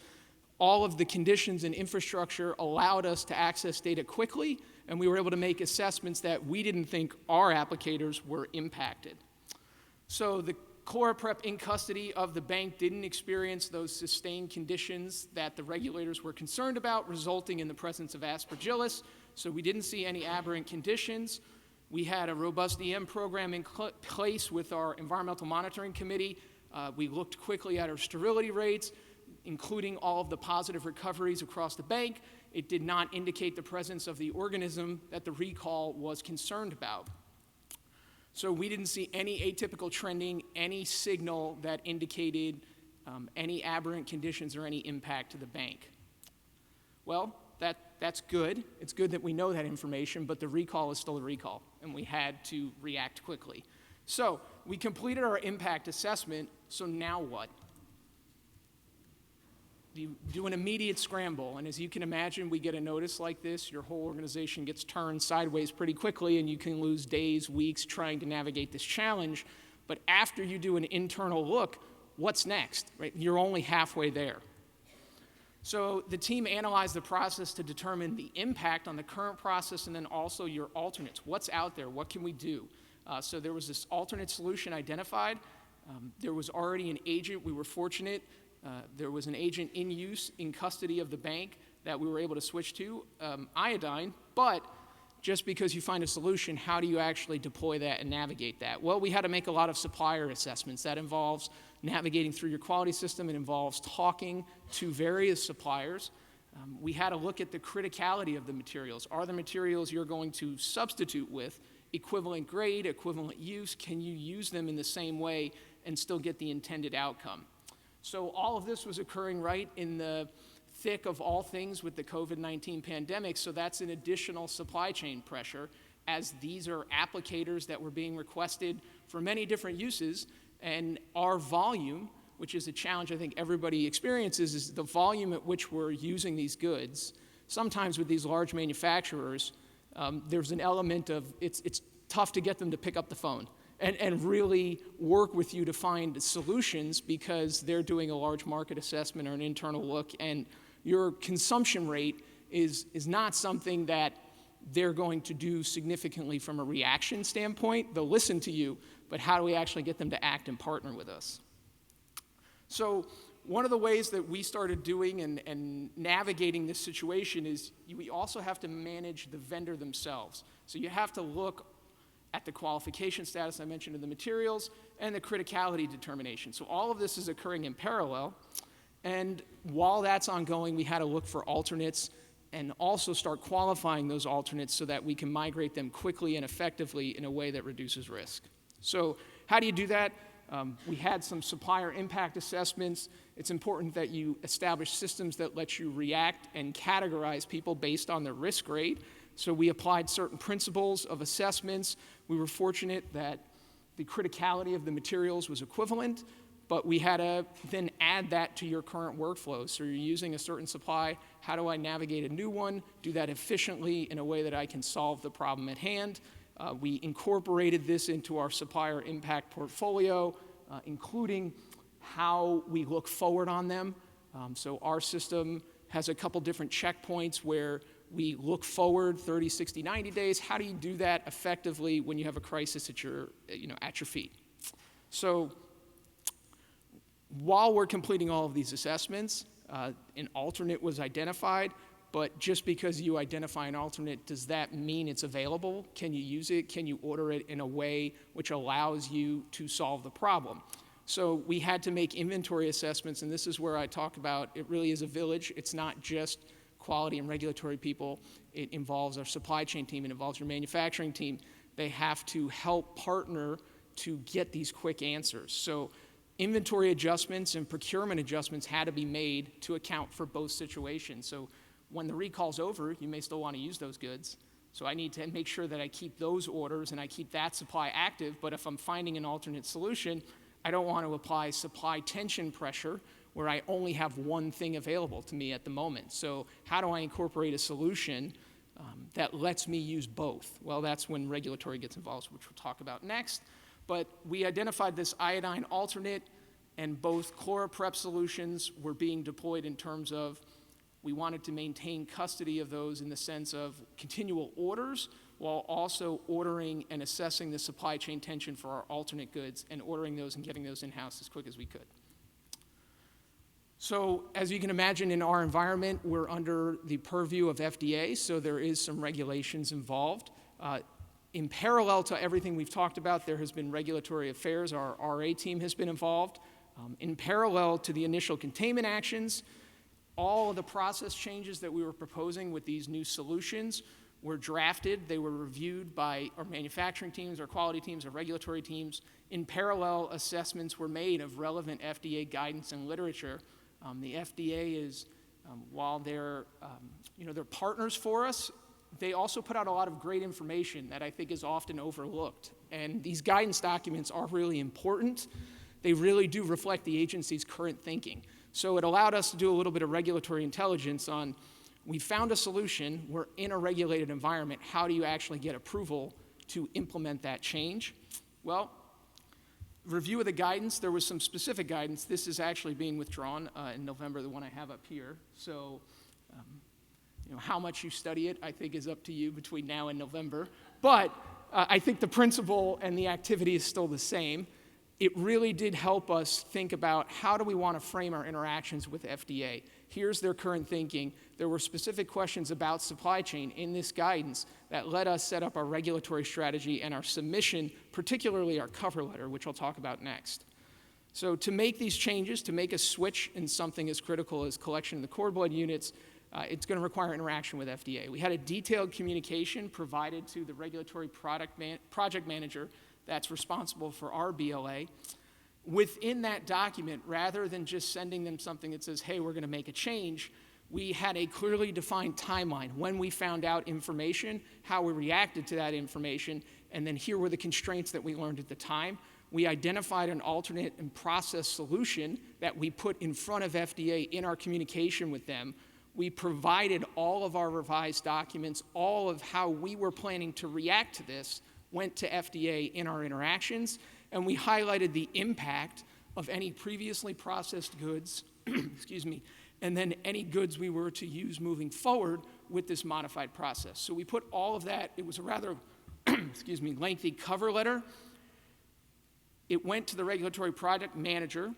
All of the conditions and infrastructure allowed us to access data quickly, and we were able to make assessments that we didn't think our applicators were impacted. So the ChloraPrep in custody of the bank didn't experience those sustained conditions that the regulators were concerned about, resulting in the presence of aspergillus. So we didn't see any aberrant conditions. We had a robust EM program in place with our environmental monitoring committee. We looked quickly at our sterility rates, including all of the positive recoveries across the bank. It did not indicate the presence of the organism that the recall was concerned about. So we didn't see any atypical trending, any signal that indicated any aberrant conditions or any impact to the bank. Well, that's good. It's good that we know that information, but the recall is still a recall, and we had to react quickly. So we completed our impact assessment, so now what? You do an immediate scramble, and as you can imagine, we get a notice like this, your whole organization gets turned sideways pretty quickly, and you can lose days, weeks trying to navigate this challenge. But after you do an internal look, what's next? Right? You're only halfway there. So the team analyzed the process to determine the impact on the current process and then also your alternates. What's out there? What can we do? So there was this alternate solution identified. There was already an agent. We were fortunate. There was an agent in use in custody of the bank that we were able to switch to, iodine, but just because you find a solution, how do you actually deploy that and navigate that? Well, we had to make a lot of supplier assessments. That involves navigating through your quality system. It involves talking to various suppliers. We had to look at the criticality of the materials. Are the materials you're going to substitute with equivalent grade, equivalent use? Can you use them in the same way and still get the intended outcome? So all of this was occurring right in the thick of all things with the COVID-19 pandemic, so that's an additional supply chain pressure, as these are applicators that were being requested for many different uses, and our volume, which is a challenge I think everybody experiences, is the volume at which we're using these goods. Sometimes with these large manufacturers, there's an element of it's tough to get them to pick up the phone and really work with you to find solutions because they're doing a large market assessment or an internal look, and your consumption rate is not something that they're going to do significantly from a reaction standpoint. They'll listen to you, but how do we actually get them to act and partner with us? So one of the ways that we started doing and navigating this situation is we also have to manage the vendor themselves. So you have to look at the qualification status I mentioned in the materials and the criticality determination. So all of this is occurring in parallel. And while that's ongoing, we had to look for alternates and also start qualifying those alternates so that we can migrate them quickly and effectively in a way that reduces risk. So how do you do that? We had some supplier impact assessments. It's important that you establish systems that let you react and categorize people based on their risk grade. So we applied certain principles of assessments. We were fortunate that the criticality of the materials was equivalent, but we had to then add that to your current workflow. So you're using a certain supply. How do I navigate a new one, do that efficiently in a way that I can solve the problem at hand? We incorporated this into our supplier impact portfolio, including how we look forward on them. So our system has a couple different checkpoints where we look forward 30, 60, 90 days. How do you do that effectively when you have a crisis at your feet? So while we're completing all of these assessments, an alternate was identified, but just because you identify an alternate, does that mean it's available? Can you use it? Can you order it in a way which allows you to solve the problem? So we had to make inventory assessments, and this is where I talk about it really is a village. It's not just quality and regulatory people. It involves our supply chain team. It involves your manufacturing team. They have to help partner to get these quick answers. So inventory adjustments and procurement adjustments had to be made to account for both situations. So when the recall's over, you may still want to use those goods. So I need to make sure that I keep those orders and I keep that supply active. But if I'm finding an alternate solution, I don't want to apply supply tension pressure where I only have one thing available to me at the moment. So how do I incorporate a solution that lets me use both? Well, that's when regulatory gets involved, which we'll talk about next. But we identified this iodine alternate, and both ChloraPrep solutions were being deployed in terms of we wanted to maintain custody of those in the sense of continual orders, while also ordering and assessing the supply chain tension for our alternate goods and ordering those and getting those in-house as quick as we could. So as you can imagine, in our environment, we're under the purview of FDA, so there is some regulations involved. In parallel to everything we've talked about, there has been regulatory affairs. Our RA team has been involved. In parallel to the initial containment actions, all of the process changes that we were proposing with these new solutions were drafted. They were reviewed by our manufacturing teams, our quality teams, our regulatory teams. In parallel, assessments were made of relevant FDA guidance and literature. The FDA is, while they're partners for us, they also put out a lot of great information that I think is often overlooked. And these guidance documents are really important. They really do reflect the agency's current thinking. So it allowed us to do a little bit of regulatory intelligence on, we found a solution, we're in a regulated environment, how do you actually get approval to implement that change? Well, review of the guidance, there was some specific guidance. This is actually being withdrawn in November, the one I have up here. So how much you study it, I think, is up to you between now and November. But I think the principle and the activity is still the same. It really did help us think about how do we want to frame our interactions with FDA. Here's their current thinking. There were specific questions about supply chain in this guidance that let us set up our regulatory strategy and our submission, particularly our cover letter, which I'll talk about next. So to make these changes, to make a switch in something as critical as collection of the cord blood units, it's going to require interaction with FDA. We had a detailed communication provided to the regulatory project manager that's responsible for our BLA. Within that document, rather than just sending them something that says, hey, we're going to make a change, we had a clearly defined timeline when we found out information, how we reacted to that information, and then here were the constraints that we learned at the time. We identified an alternate and process solution that we put in front of FDA in our communication with them. We provided all of our revised documents, all of how we were planning to react to this, went to FDA in our interactions, and we highlighted the impact of any previously processed goods, excuse me, and then any goods we were to use moving forward with this modified process. So we put all of that, it was a rather, excuse me, lengthy cover letter. It went to the regulatory project manager.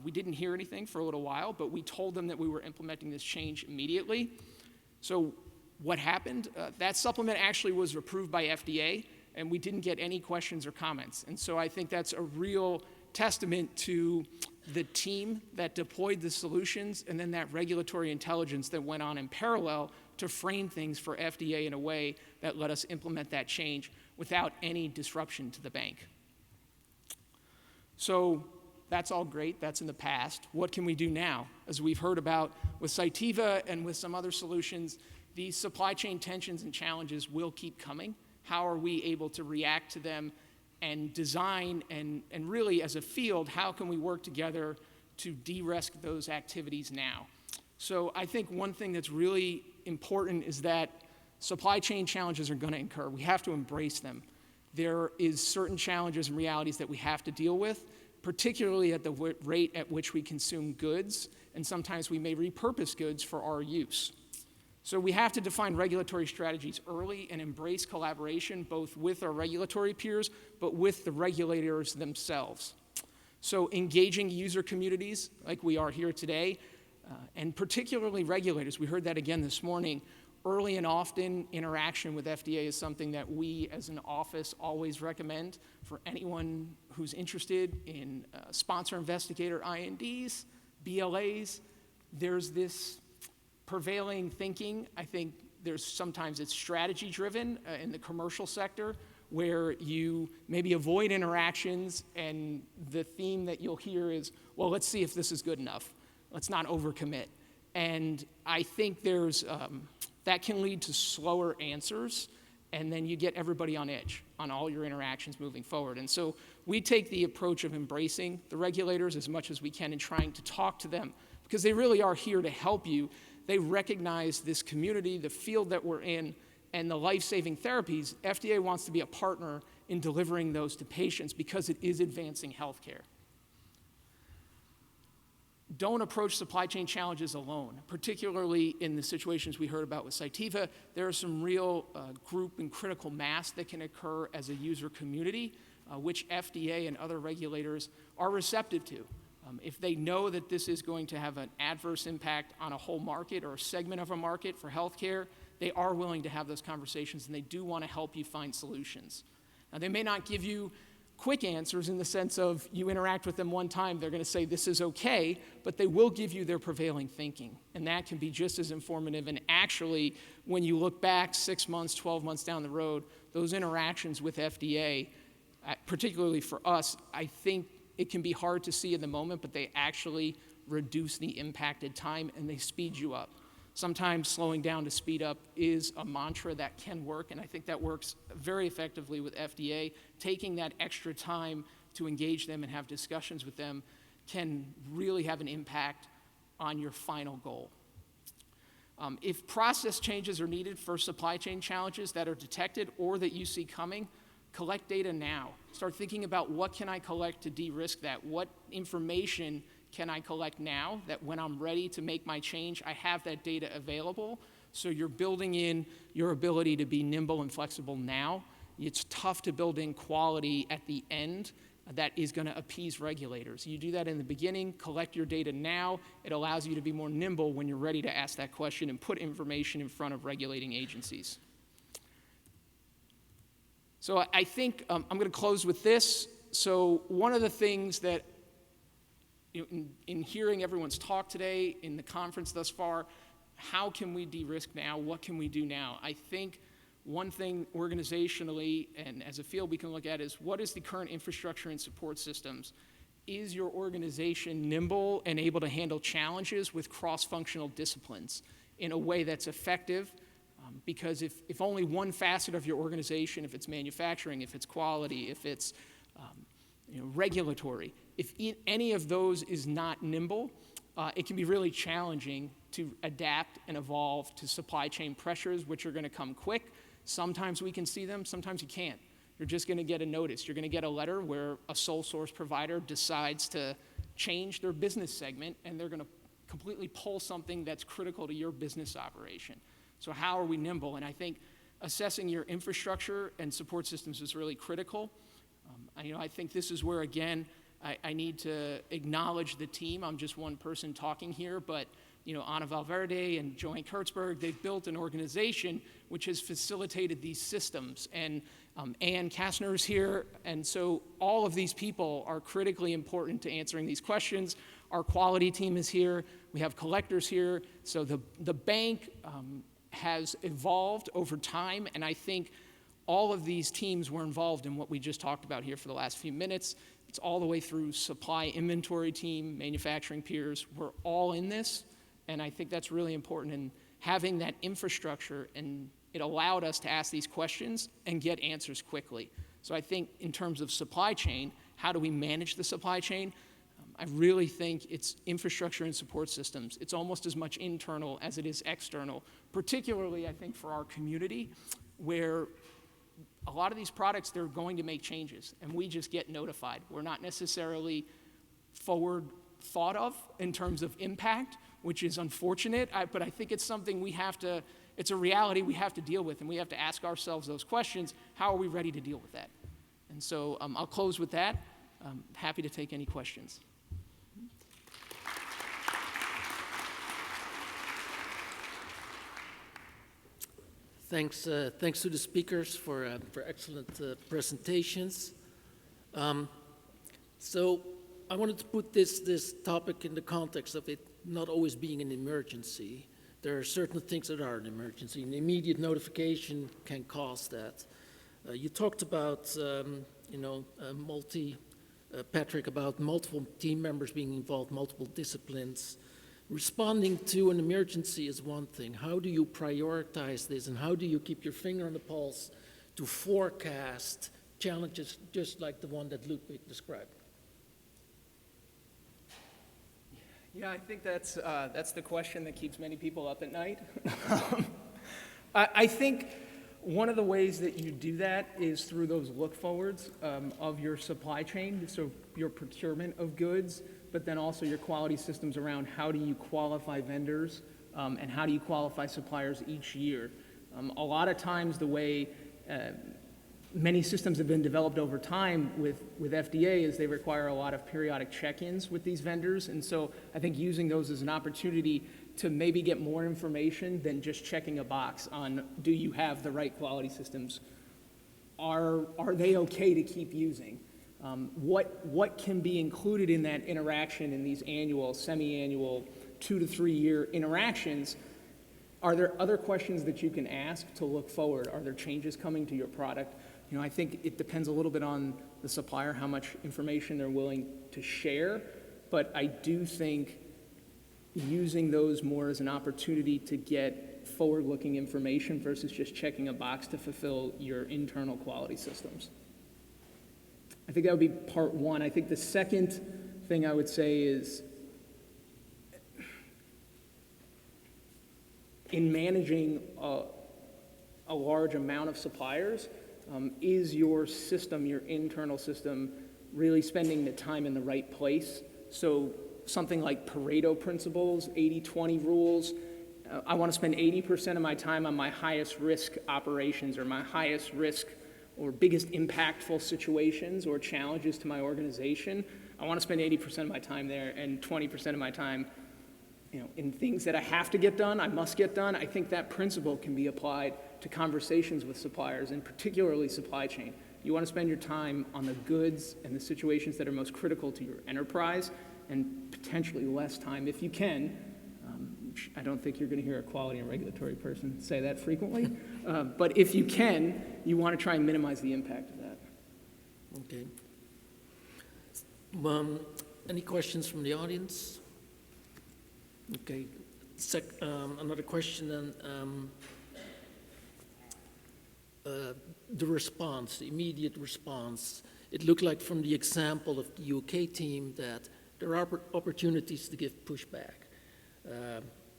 We didn't hear anything for a little while, but we told them that we were implementing this change immediately. So what happened? That supplement actually was approved by FDA, and we didn't get any questions or comments. And so I think that's a real testament to the team that deployed the solutions and then that regulatory intelligence that went on in parallel to frame things for FDA in a way that let us implement that change without any disruption to the bank. So that's all great, that's in the past. What can we do now? As we've heard about with Cytiva and with some other solutions, these supply chain tensions and challenges will keep coming. How are we able to react to them and design and really as a field, how can we work together to de-risk those activities now? So I think one thing that's really important is that supply chain challenges are going to incur. We have to embrace them. There is certain challenges and realities that we have to deal with, particularly at the rate at which we consume goods, and sometimes we may repurpose goods for our use. So we have to define regulatory strategies early and embrace collaboration both with our regulatory peers, but with the regulators themselves. So engaging user communities like we are here today, and particularly regulators, we heard that again this morning, early and often interaction with FDA is something that we as an office always recommend for anyone who's interested in sponsor investigator INDs, BLAs. There's this prevailing thinking, I think sometimes it's strategy driven in the commercial sector where you maybe avoid interactions and the theme that you'll hear is, well, let's see if this is good enough. Let's not overcommit. And I think that can lead to slower answers and then you get everybody on edge on all your interactions moving forward. And so we take the approach of embracing the regulators as much as we can and trying to talk to them, because they really are here to help you. They recognize this community, the field that we're in, and the life-saving therapies. FDA wants to be a partner in delivering those to patients because it is advancing healthcare. Don't approach supply chain challenges alone, particularly in the situations we heard about with Cytiva. There are some real group and critical mass that can occur as a user community, which FDA and other regulators are receptive to. If they know that this is going to have an adverse impact on a whole market or a segment of a market for healthcare, they are willing to have those conversations, and they do want to help you find solutions. Now, they may not give you quick answers in the sense of you interact with them one time, they're going to say this is okay, but they will give you their prevailing thinking. And that can be just as informative. And actually, when you look back 6 months, 12 months down the road, those interactions with FDA, particularly for us, I think it can be hard to see in the moment, but they actually reduce the impacted time and they speed you up. Sometimes slowing down to speed up is a mantra that can work, and I think that works very effectively with FDA. Taking that extra time to engage them and have discussions with them can really have an impact on your final goal. If process changes are needed for supply chain challenges that are detected or that you see coming, collect data now. Start thinking about what can I collect to de-risk that? What information can I collect now that when I'm ready to make my change, I have that data available? So you're building in your ability to be nimble and flexible now. It's tough to build in quality at the end that is going to appease regulators. You do that in the beginning, collect your data now. It allows you to be more nimble when you're ready to ask that question and put information in front of regulating agencies. So I think I'm going to close with this. So one of the things that in hearing everyone's talk today, in the conference thus far, how can we de-risk now? What can we do now? I think one thing organizationally and as a field we can look at is what is the current infrastructure and support systems? Is your organization nimble and able to handle challenges with cross-functional disciplines in a way that's effective? Because if only one facet of your organization, if it's manufacturing, if it's quality, if it's regulatory, if any of those is not nimble, it can be really challenging to adapt and evolve to supply chain pressures, which are going to come quick. Sometimes we can see them, sometimes you can't. You're just going to get a notice. You're going to get a letter where a sole source provider decides to change their business segment, and they're going to completely pull something that's critical to your business operation. So how are we nimble? And I think assessing your infrastructure and support systems is really critical. I think this is where, again, I need to acknowledge the team. I'm just one person talking here, but Ana Valverde and Joanne Kurtzberg, they've built an organization which has facilitated these systems. And Ann Kastner is here, and so all of these people are critically important to answering these questions. Our quality team is here. We have collectors here. So the bank has evolved over time, and I think all of these teams were involved in what we just talked about here for the last few minutes. It's all the way through supply inventory team, manufacturing peers. We're all in this, and I think that's really important. And having that infrastructure, and it allowed us to ask these questions and get answers quickly. So I think in terms of supply chain, how do we manage the supply chain? I really think it's infrastructure and support systems. It's almost as much internal as it is external, particularly I think for our community, where a lot of these products, they're going to make changes, and we just get notified. We're not necessarily forward thought of in terms of impact, which is unfortunate, but I think it's something it's a reality we have to deal with, and we have to ask ourselves those questions. How are we ready to deal with that? And so I'll close with that. I'm happy to take any questions. Thanks to the speakers for excellent presentations. So I wanted to put this topic in the context of it not always being an emergency. There are certain things that are an emergency, and immediate notification can cause that. You talked about, Patrick, about multiple team members being involved, multiple disciplines. Responding to an emergency is one thing. How do you prioritize this, and how do you keep your finger on the pulse to forecast challenges just like the one that Ludwig described? Yeah, I think that's the question that keeps many people up at night. I think one of the ways that you do that is through those look forwards of your supply chain, so your procurement of goods, but then also your quality systems around how do you qualify vendors and how do you qualify suppliers each year. A lot of times the way many systems have been developed over time with FDA is they require a lot of periodic check-ins with these vendors. And so I think using those as an opportunity to maybe get more information than just checking a box on do you have the right quality systems? Are they okay to keep using? What can be included in that interaction in these annual, semi-annual, 2 to 3 year interactions? Are there other questions that you can ask to look forward? Are there changes coming to your product? You know, I think it depends a little bit on the supplier, how much information they're willing to share, but I do think using those more as an opportunity to get forward-looking information versus just checking a box to fulfill your internal quality systems. I think that would be part one. I think the second thing I would say is in managing a large amount of suppliers, is your system, your internal system, really spending the time in the right place? So something like Pareto principles, 80-20 rules. I want to spend 80% of my time on my highest risk operations or my highest risk or biggest impactful situations or challenges to my organization. I want to spend 80% of my time there and 20% of my time, you know, in things that I have to get done, I must get done. I think that principle can be applied to conversations with suppliers, and particularly supply chain. You want to spend your time on the goods and the situations that are most critical to your enterprise, and potentially less time, if you can. I don't think you're going to hear a quality and regulatory person say that frequently, but if you can, you want to try and minimize the impact of that. Okay. Any questions from the audience? Okay. Another question then. The response, the immediate response. It looked like from the example of the UK team that there are opportunities to give pushback.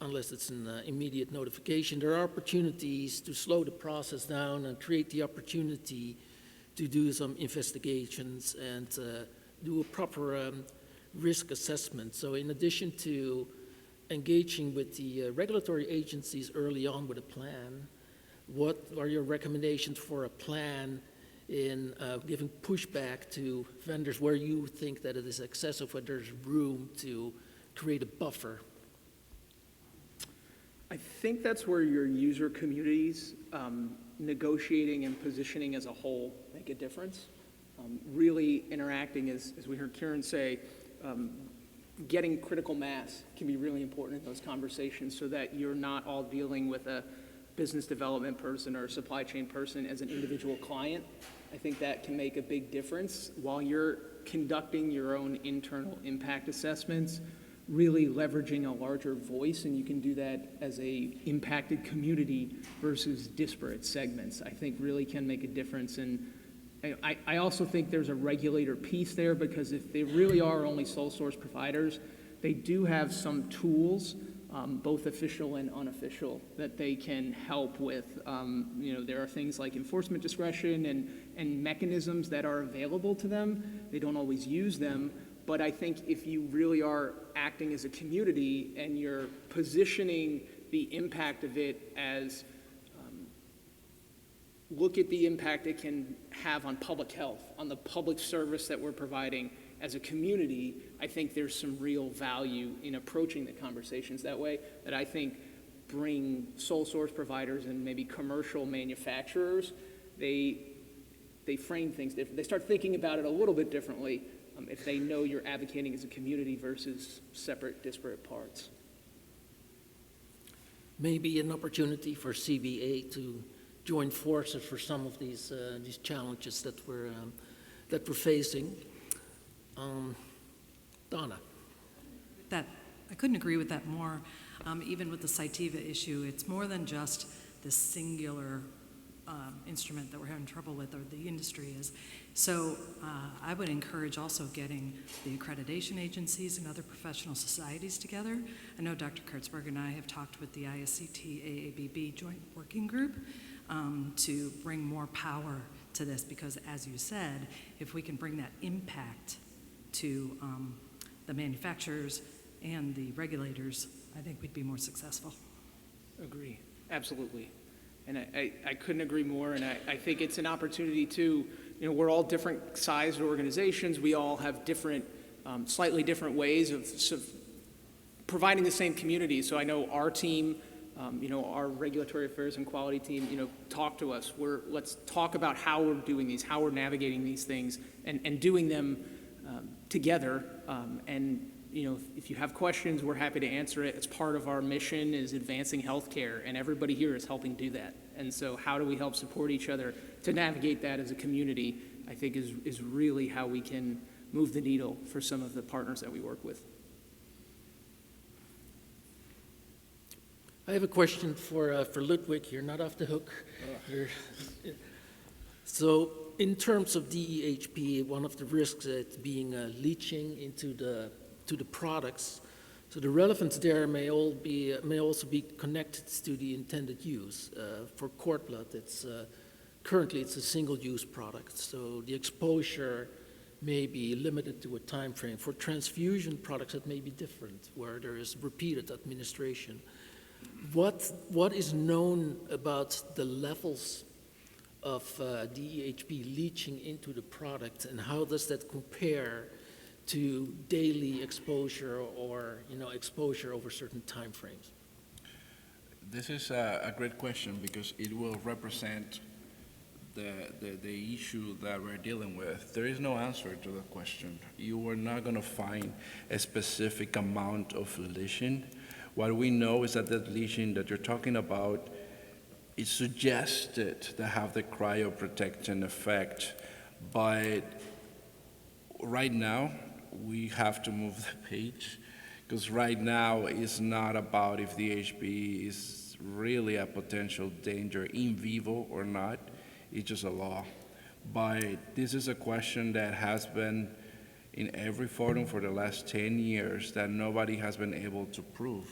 Unless it's an immediate notification, there are opportunities to slow the process down and create the opportunity to do some investigations and do a proper risk assessment. So in addition to engaging with the regulatory agencies early on with a plan, what are your recommendations for a plan in giving pushback to vendors where you think that it is excessive, where there's room to create a buffer? I think that's where your user communities negotiating and positioning as a whole make a difference. Really interacting, as we heard Kieran say, getting critical mass can be really important in those conversations so that you're not all dealing with a business development person or a supply chain person as an individual client. I think that can make a big difference while you're conducting your own internal impact assessments, really leveraging a larger voice, and you can do that as a impacted community versus disparate segments, I think really can make a difference. And I also think there's a regulator piece there, because if they really are only sole source providers, they do have some tools, both official and unofficial, that they can help with. There are things like enforcement discretion and mechanisms that are available to them. They don't always use them, but I think if you really are acting as a community and you're positioning the impact of it as look at the impact it can have on public health, on the public service that we're providing as a community, I think there's some real value in approaching the conversations that way that I think bring sole source providers and maybe commercial manufacturers, they frame things different. They start thinking about it a little bit differently if they know you're advocating as a community versus separate, disparate parts. Maybe an opportunity for CBA to join forces for some of these challenges that we're facing. Donna. I couldn't agree with that more. Even with the Cytiva issue, it's more than just this singular instrument that we're having trouble with, or the industry is. So I would encourage also getting the accreditation agencies and other professional societies together. I know Dr. Kurtzberg and I have talked with the ISCT AABB Joint Working Group to bring more power to this, because as you said, if we can bring that impact to the manufacturers and the regulators, I think we'd be more successful. Agree, absolutely. And I couldn't agree more, and I think it's an opportunity to, we're all different sized organizations. We all have different, slightly different ways of providing the same community. So I know our team, our regulatory affairs and quality team, talk to us. Let's talk about how we're doing these, how we're navigating these things, and doing them together. And if you have questions, we're happy to answer it. It's part of our mission is advancing healthcare, and everybody here is helping do that. And so how do we help support each other to navigate that as a community, I think is really how we can move the needle for some of the partners that we work with. I have a question for Ludwig. You're not off the hook. So in terms of DEHP, one of the risks is being leaching into the products. So the relevance there may also be connected to the intended use. For cord blood, currently it's a single-use product, so the exposure may be limited to a time frame. For transfusion products, it may be different, where there is repeated administration. What is known about the levels of DEHP leaching into the product, and how does that compare to daily exposure or exposure over certain time frames? This is a great question because it will represent the issue that we're dealing with. There is no answer to the question. You are not going to find a specific amount of leaching. What we know is that the leaching that you're talking about is suggested to have the cryoprotection effect, but right now we have to move the page, because right now it's not about if the DHP is really a potential danger in vivo or not. It's just a law. But this is a question that has been in every forum for the last 10 years that nobody has been able to prove.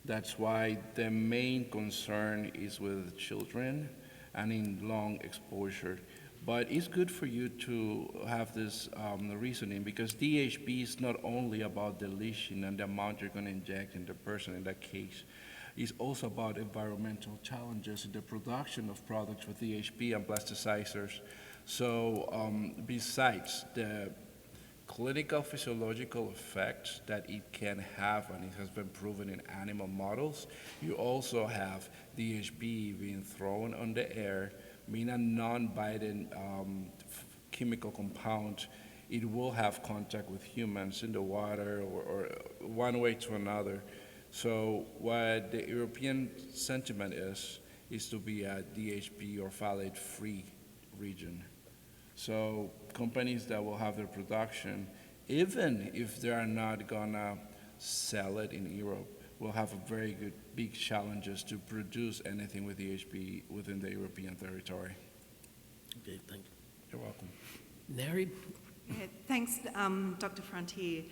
That's why the main concern is with children and in long exposure. But it's good for you to have this reasoning, because DHP is not only about the leaching and the amount you're going to inject in the person in that case. It's also about environmental challenges in the production of products with DHP and plasticizers. So besides the clinical physiological effects that it can have, and it has been proven in animal models, you also have DHP being thrown on the air, being a non-biting chemical compound. It will have contact with humans in the water or one way to another. So what the European sentiment is to be a DHP or phthalate-free region. So companies that will have their production, even if they are not gonna sell it in Europe, will have a very good big challenges to produce anything with DHP within the European territory. Okay, thank you. You're welcome. Neri? Yeah, thanks, Dr. Frontier.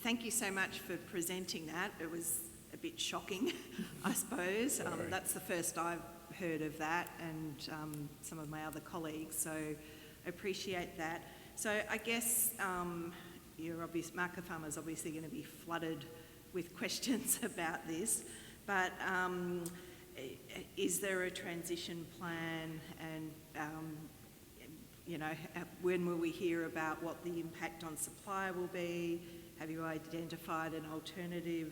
Thank you so much for presenting that. It was a bit shocking, I suppose. That's the first I've heard of that, and some of my other colleagues, so I appreciate that. So I guess market farmers obviously going to be flooded with questions about this, but is there a transition plan, and when will we hear about what the impact on supply will be? Have you identified an alternative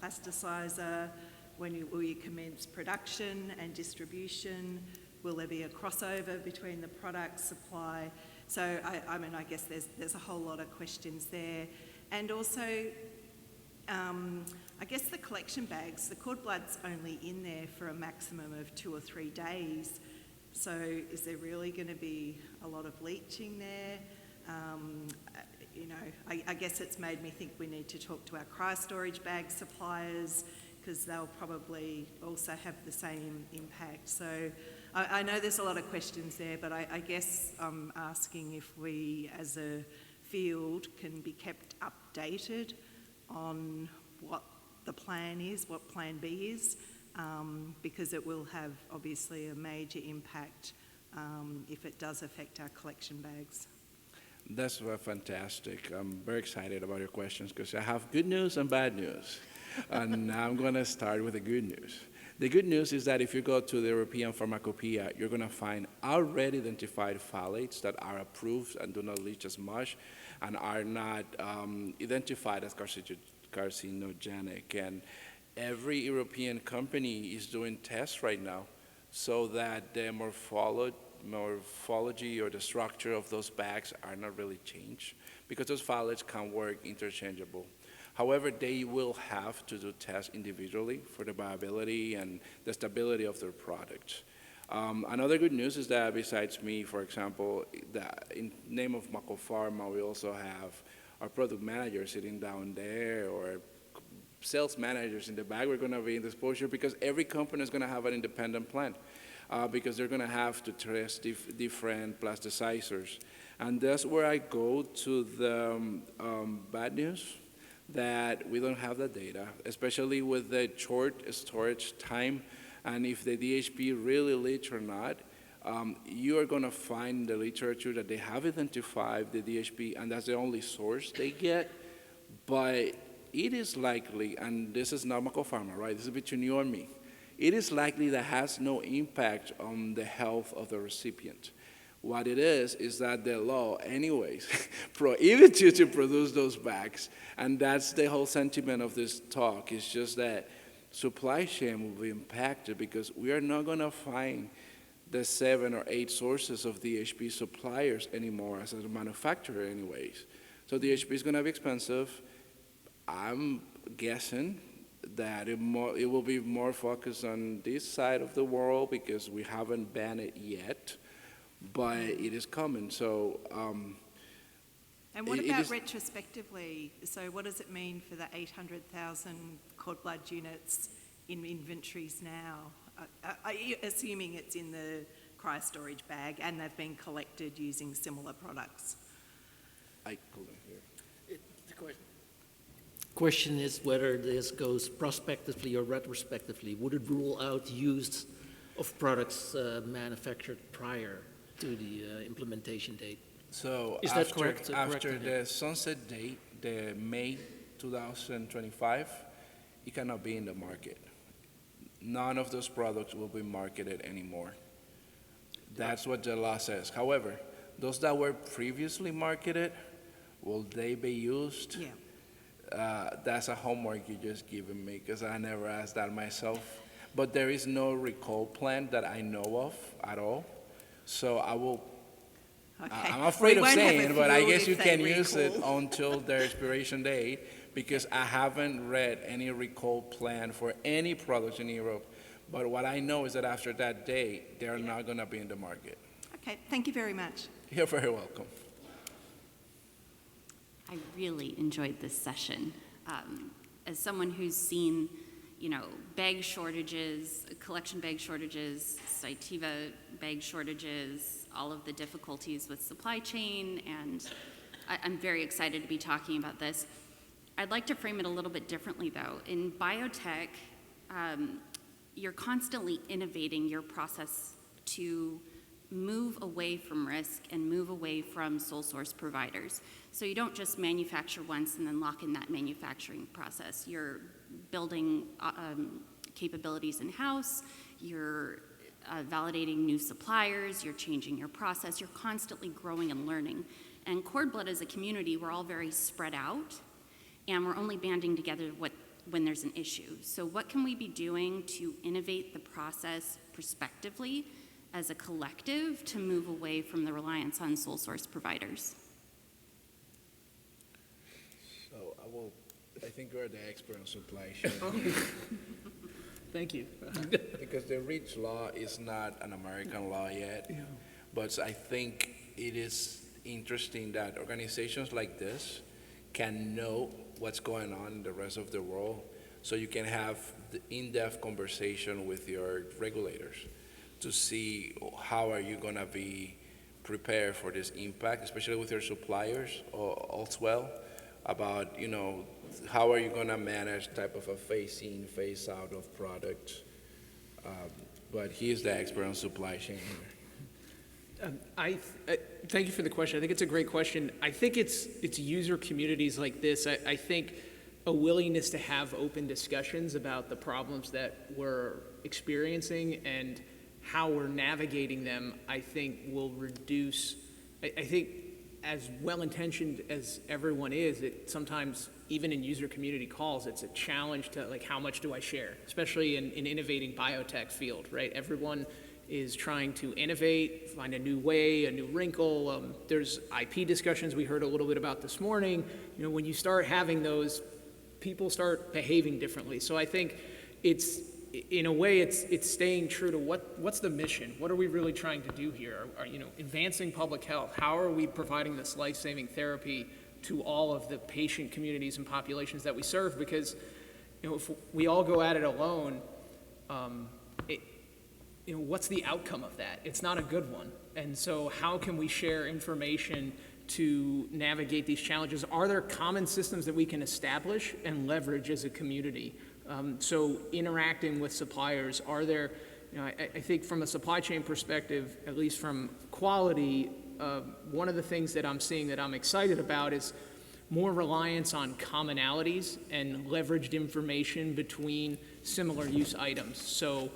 plasticizer? When will you commence production and distribution? Will there be a crossover between the product supply? So I guess there's a whole lot of questions there. And also, I guess the collection bags, the cord blood's only in there for a maximum of 2 or 3 days. So is there really going to be a lot of leaching there? I guess it's made me think we need to talk to our cryo-storage bag suppliers, because they'll probably also have the same impact. So I know there's a lot of questions there, but I guess I'm asking if we as a field can be kept updated on what the plan is, what Plan B is, because it will have obviously a major impact if it does affect our collection bags. That's fantastic. I'm very excited about your questions because I have good news and bad news. And I'm going to start with the good news. The good news is that if you go to the European Pharmacopoeia, you're going to find already identified phthalates that are approved and do not leach as much and are not identified as carcinogenic. And every European company is doing tests right now so that the morphology or the structure of those bags are not really changed because those phthalates can work interchangeable. However, they will have to do tests individually for the viability and the stability of their product. Another good news is that besides me, for example, in name of Mako Pharma, we also have our product manager sitting down there or sales managers in the back. We're going to be in disclosure because every company is going to have an independent plan because they're going to have to test different plasticizers. And that's where I go to the bad news, that we don't have the data, especially with the short storage time, and if the DHP really leach or not. You are going to find in the literature that they have identified the DHP, and that's the only source they get. But it is likely, and this is not Mako Pharma, right? This is between you and me. It is likely that has no impact on the health of the recipient. What it is that the law, anyways, prohibits you to produce those bags. And that's the whole sentiment of this talk. It's just that supply chain will be impacted because we are not going to find the 7 or 8 sources of DHP suppliers anymore as a manufacturer anyways. So DHP is going to be expensive. I'm guessing that it will be more focused on this side of the world because we haven't banned it yet. But it is coming, so... and what about retrospectively? So what does it mean for the 800,000 cord blood units in inventories now? Assuming it's in the cryo storage bag and they've been collected using similar products. I couldn't hear. The question is whether this goes prospectively or retrospectively. Would it rule out use of products manufactured prior to the implementation date? So is that correct? After the sunset date, the May 2025, it cannot be in the market. None of those products will be marketed anymore. That's what the law says. However, those that were previously marketed, will they be used? Yeah. That's a homework you're just giving me because I never asked that myself. But there is no recall plan that I know of at all. So I will, Okay. I'm afraid of saying, but I guess if you they can use it recall. until their expiration date because I haven't read any recall plan for any products in Europe. But what I know is that after that date, they're not going to be in the market. Okay, thank you very much. You're very welcome. I really enjoyed this session. As someone who's seen, bag shortages, collection bag shortages, Cytiva bag shortages, all of the difficulties with supply chain, and I'm very excited to be talking about this. I'd like to frame it a little bit differently, though. In biotech, you're constantly innovating your process to move away from risk and move away from sole source providers. So you don't just manufacture once and then lock in that manufacturing process. You're building capabilities in-house, you're validating new suppliers, you're changing your process, you're constantly growing and learning. And cord blood as a community, we're all very spread out, and we're only banding together when there's an issue. So what can we be doing to innovate the process prospectively as a collective to move away from the reliance on sole source providers? So I think you're the expert on supply chain. Thank you. Because the REACH law is not an American law yet, but I think it is interesting that organizations like this can know what's going on in the rest of the world so you can have the in-depth conversation with your regulators. to see how are you gonna be prepared for this impact, especially with your suppliers or as well, about, how are you gonna manage type of a phase in, phase out of products. But he's the expert on supply chain here. Thank you for the question. I think it's a great question. I think it's user communities like this. I think a willingness to have open discussions about the problems that we're experiencing and how we're navigating them, I think will reduce. I think as well-intentioned as everyone is, it sometimes, even in user community calls, it's a challenge to, like, how much do I share, especially in innovating biotech field, right? Everyone is trying to innovate, find a new way, a new wrinkle. There's IP discussions we heard a little bit about this morning. When you start having those, people start behaving differently. So I think it's, in a way, it's staying true to what's the mission? What are we really trying to do here? Are advancing public health? How are we providing this life-saving therapy to all of the patient communities and populations that we serve? Because if we all go at it alone, what's the outcome of that? It's not a good one. And so how can we share information to navigate these challenges? Are there common systems that we can establish and leverage as a community? So interacting with suppliers, are there, I think from a supply chain perspective, at least from quality, one of the things that I'm seeing that I'm excited about is more reliance on commonalities and leveraged information between similar use items. So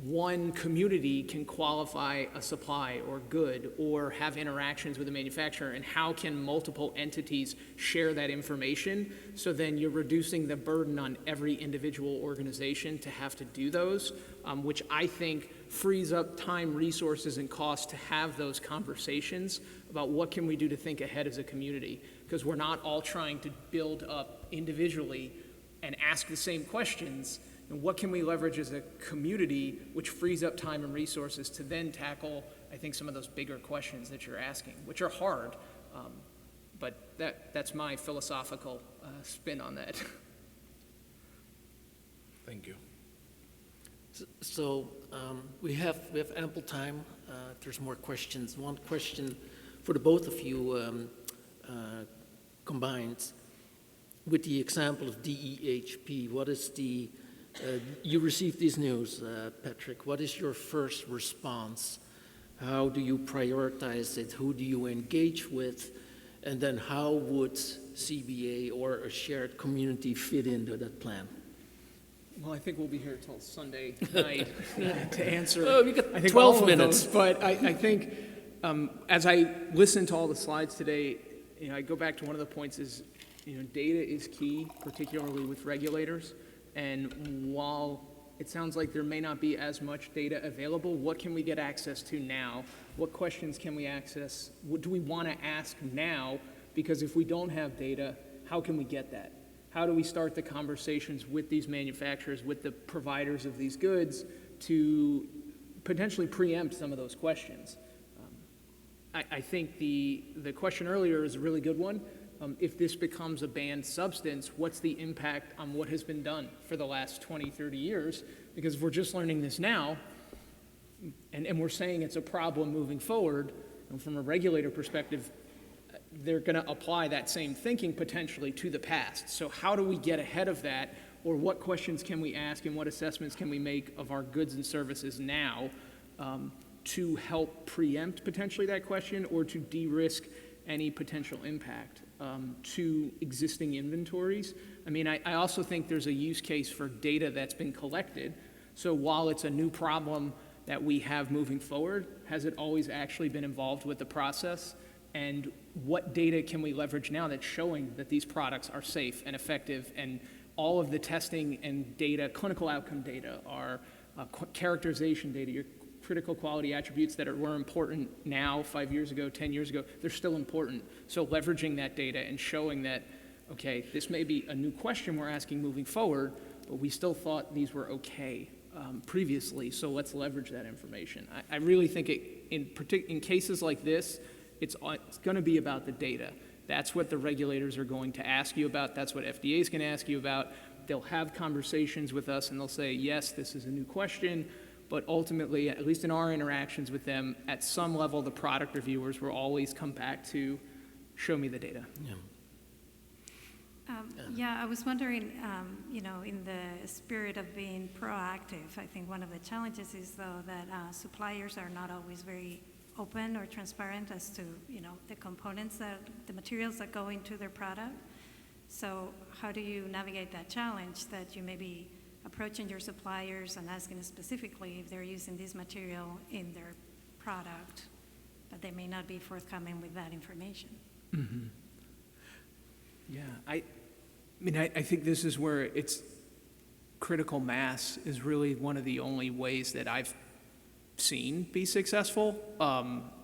one community can qualify a supply or good or have interactions with a manufacturer, and how can multiple entities share that information? So then you're reducing the burden on every individual organization to have to do those, which I think frees up time, resources, and cost to have those conversations about what can we do to think ahead as a community, because we're not all trying to build up individually and ask the same questions. And what can we leverage as a community, which frees up time and resources to then tackle, I think, some of those bigger questions that you're asking, which are hard. But that's my philosophical spin on that. Thank you. So we have ample time. If there's more questions, one question for the both of you combined. With the example of DEHP, what is the you received this news, Patrick. What is your first response? How do you prioritize it? Who do you engage with? And then how would CBA or a shared community fit into that plan? Well, I think we'll be here till Sunday night to answer. Oh, we got I think 12 minutes. But I think as I listen to all the slides today, I go back to one of the points is, data is key, particularly with regulators. And while it sounds like there may not be as much data available, what can we get access to now? What questions can we access? What do we want to ask now? Because if we don't have data, how can we get that? How do we start the conversations with these manufacturers, with the providers of these goods, to potentially preempt some of those questions? I think the question earlier is a really good one. If this becomes a banned substance, what's the impact on what has been done for the last 20, 30 years? Because if we're just learning this now, and we're saying it's a problem moving forward, and from a regulator perspective, they're going to apply that same thinking potentially to the past. So how do we get ahead of that? Or what questions can we ask and what assessments can we make of our goods and services now to help preempt potentially that question or to de-risk any potential impact to existing inventories? I mean, I also think there's a use case for data that's been collected. So while it's a new problem that we have moving forward, has it always actually been involved with the process? And what data can we leverage now that's showing that these products are safe and effective, and all of the testing and data, clinical outcome data, are characterization data, your critical quality attributes that were important now, 5 years ago, 10 years ago, they're still important. So leveraging that data and showing that, okay, this may be a new question we're asking moving forward, but we still thought these were okay previously, so let's leverage that information. I really think in cases like this, it's going to be about the data. That's what the regulators are going to ask you about. That's what FDA is going to ask you about. They'll have conversations with us and they'll say, yes, this is a new question. but ultimately, at least in our interactions with them, at some level, the product reviewers will always come back to, show me the data. Yeah. Yeah, I was wondering, in the spirit of being proactive, I think one of the challenges is, though, that suppliers are not always very open or transparent as to, the components the materials that go into their product. So how do you navigate that challenge that you may be approaching your suppliers and asking specifically if they're using this material in their product, but they may not be forthcoming with that information? Mm-hmm. Yeah, I think this is where it's critical mass is really one of the only ways that I've seen be successful,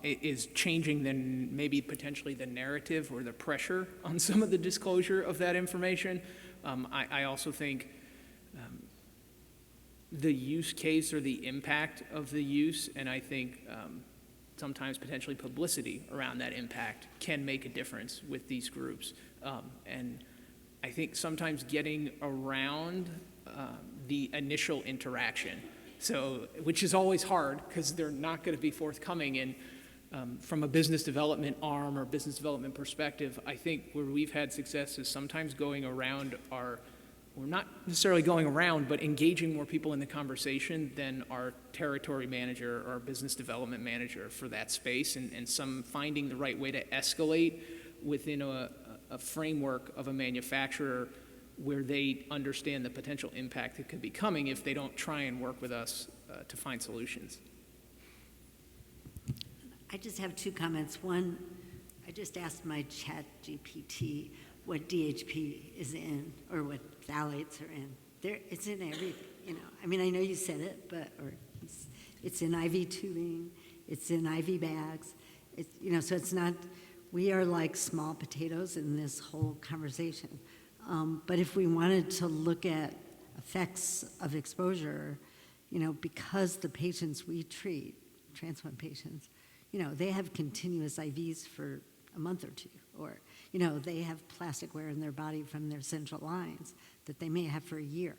is changing maybe potentially the narrative or the pressure on some of the disclosure of that information. I also think the use case or the impact of the use, and I think sometimes potentially publicity around that impact can make a difference with these groups. And I think sometimes getting around the initial interaction, which is always hard because they're not going to be forthcoming. And from a business development arm or business development perspective, I think where we've had success is sometimes going around we're not necessarily going around, but engaging more people in the conversation than our territory manager or our business development manager for that space, and some finding the right way to escalate within a framework of a manufacturer where they understand the potential impact that could be coming if they don't try and work with us to find solutions. I just have two comments. One, I just asked my chat GPT what DHP is in or what phthalates are in. It's in everything, I know you said it, it's in IV tubing, it's in IV bags. So it's not, we are like small potatoes in this whole conversation. But if we wanted to look at effects of exposure, because the patients we treat, transplant patients, they have continuous IVs for a month or two, or, they have plastic wear in their body from their central lines that they may have for a year.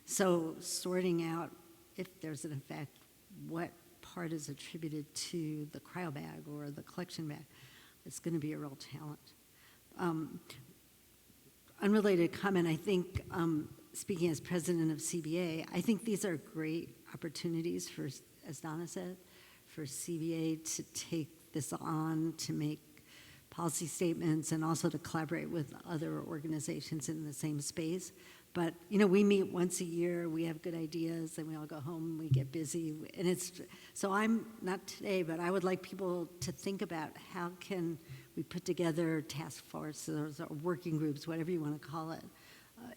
So sorting out if there's an effect, what part is attributed to the cryo bag or the collection bag, it's going to be a real challenge. Unrelated comment, I think, speaking as president of CBA, I think these are great opportunities for, as Donna said, for CBA to take this on, to make policy statements, and also to collaborate with other organizations in the same space. But, we meet once a year, we have good ideas, and we all go home, we get busy. And so I'm, not today, but I would like people to think about how can we put together task forces or working groups, whatever you want to call it,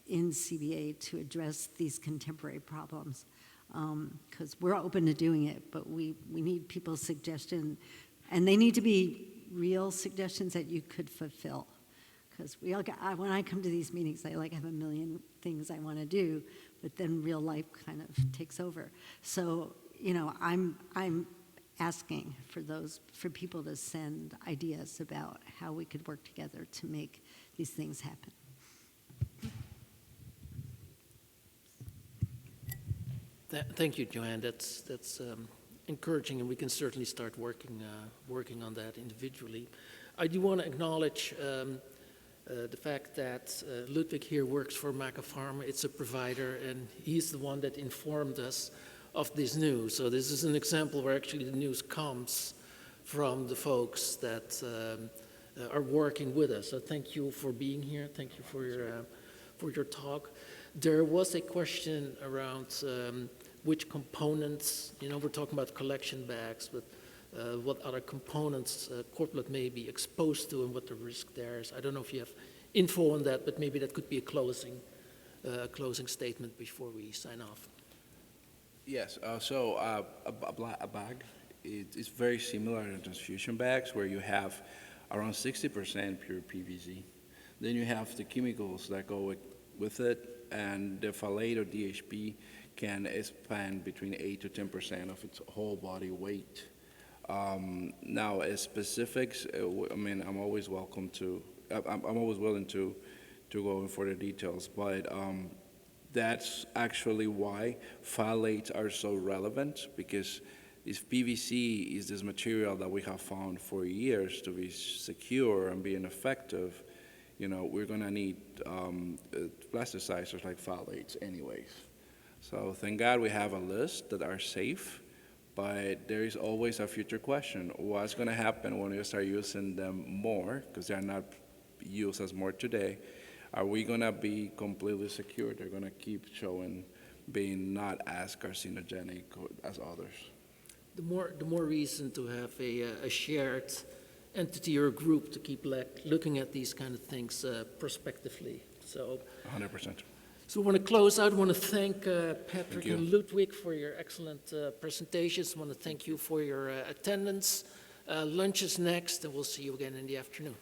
in CBA to address these contemporary problems. Because we're open to doing it, but we need people's suggestions, and they need to be real suggestions that you could fulfill. Because when I come to these meetings, I have a million things I want to do, but then real life kind of takes over. So, I'm asking for people to send ideas about how we could work together to make these things happen. Thank you, Joanne. That's encouraging, and we can certainly start working on that individually. I do want to acknowledge the fact that Ludwig here works for Maca Pharma. It's a provider, and he's the one that informed us of this news. So this is an example where actually the news comes from the folks that are working with us. So thank you for being here. Thank you for your talk. There was a question around which components, we're talking about collection bags, but what other components corporate may be exposed to and what the risk there is. I don't know if you have info on that, but maybe that could be a closing statement before we sign off. Yes, so a bag is very similar to transfusion bags where you have around 60% pure PVC. Then you have the chemicals that go with it, and the phthalate or DHP can expand between 8 to 10% of its whole body weight. Now, as specifics, I'm always willing to go in for the details, but That's actually why phthalates are so relevant, because if PVC is this material that we have found for years to be secure and being effective, we're going to need plasticizers like phthalates anyways. So thank God we have a list that are safe, but there is always a future question. What's going to happen when we start using them more, because they're not used as more today? Are we going to be completely secure? They're going to keep showing being not as carcinogenic as others. The more reason to have a shared entity or group to keep looking at these kind of things prospectively. So 100%. So I want to close out. I want to thank Patrick and Ludwig for your excellent presentations. I want to thank you for your attendance. Lunch is next, and we'll see you again in the afternoon.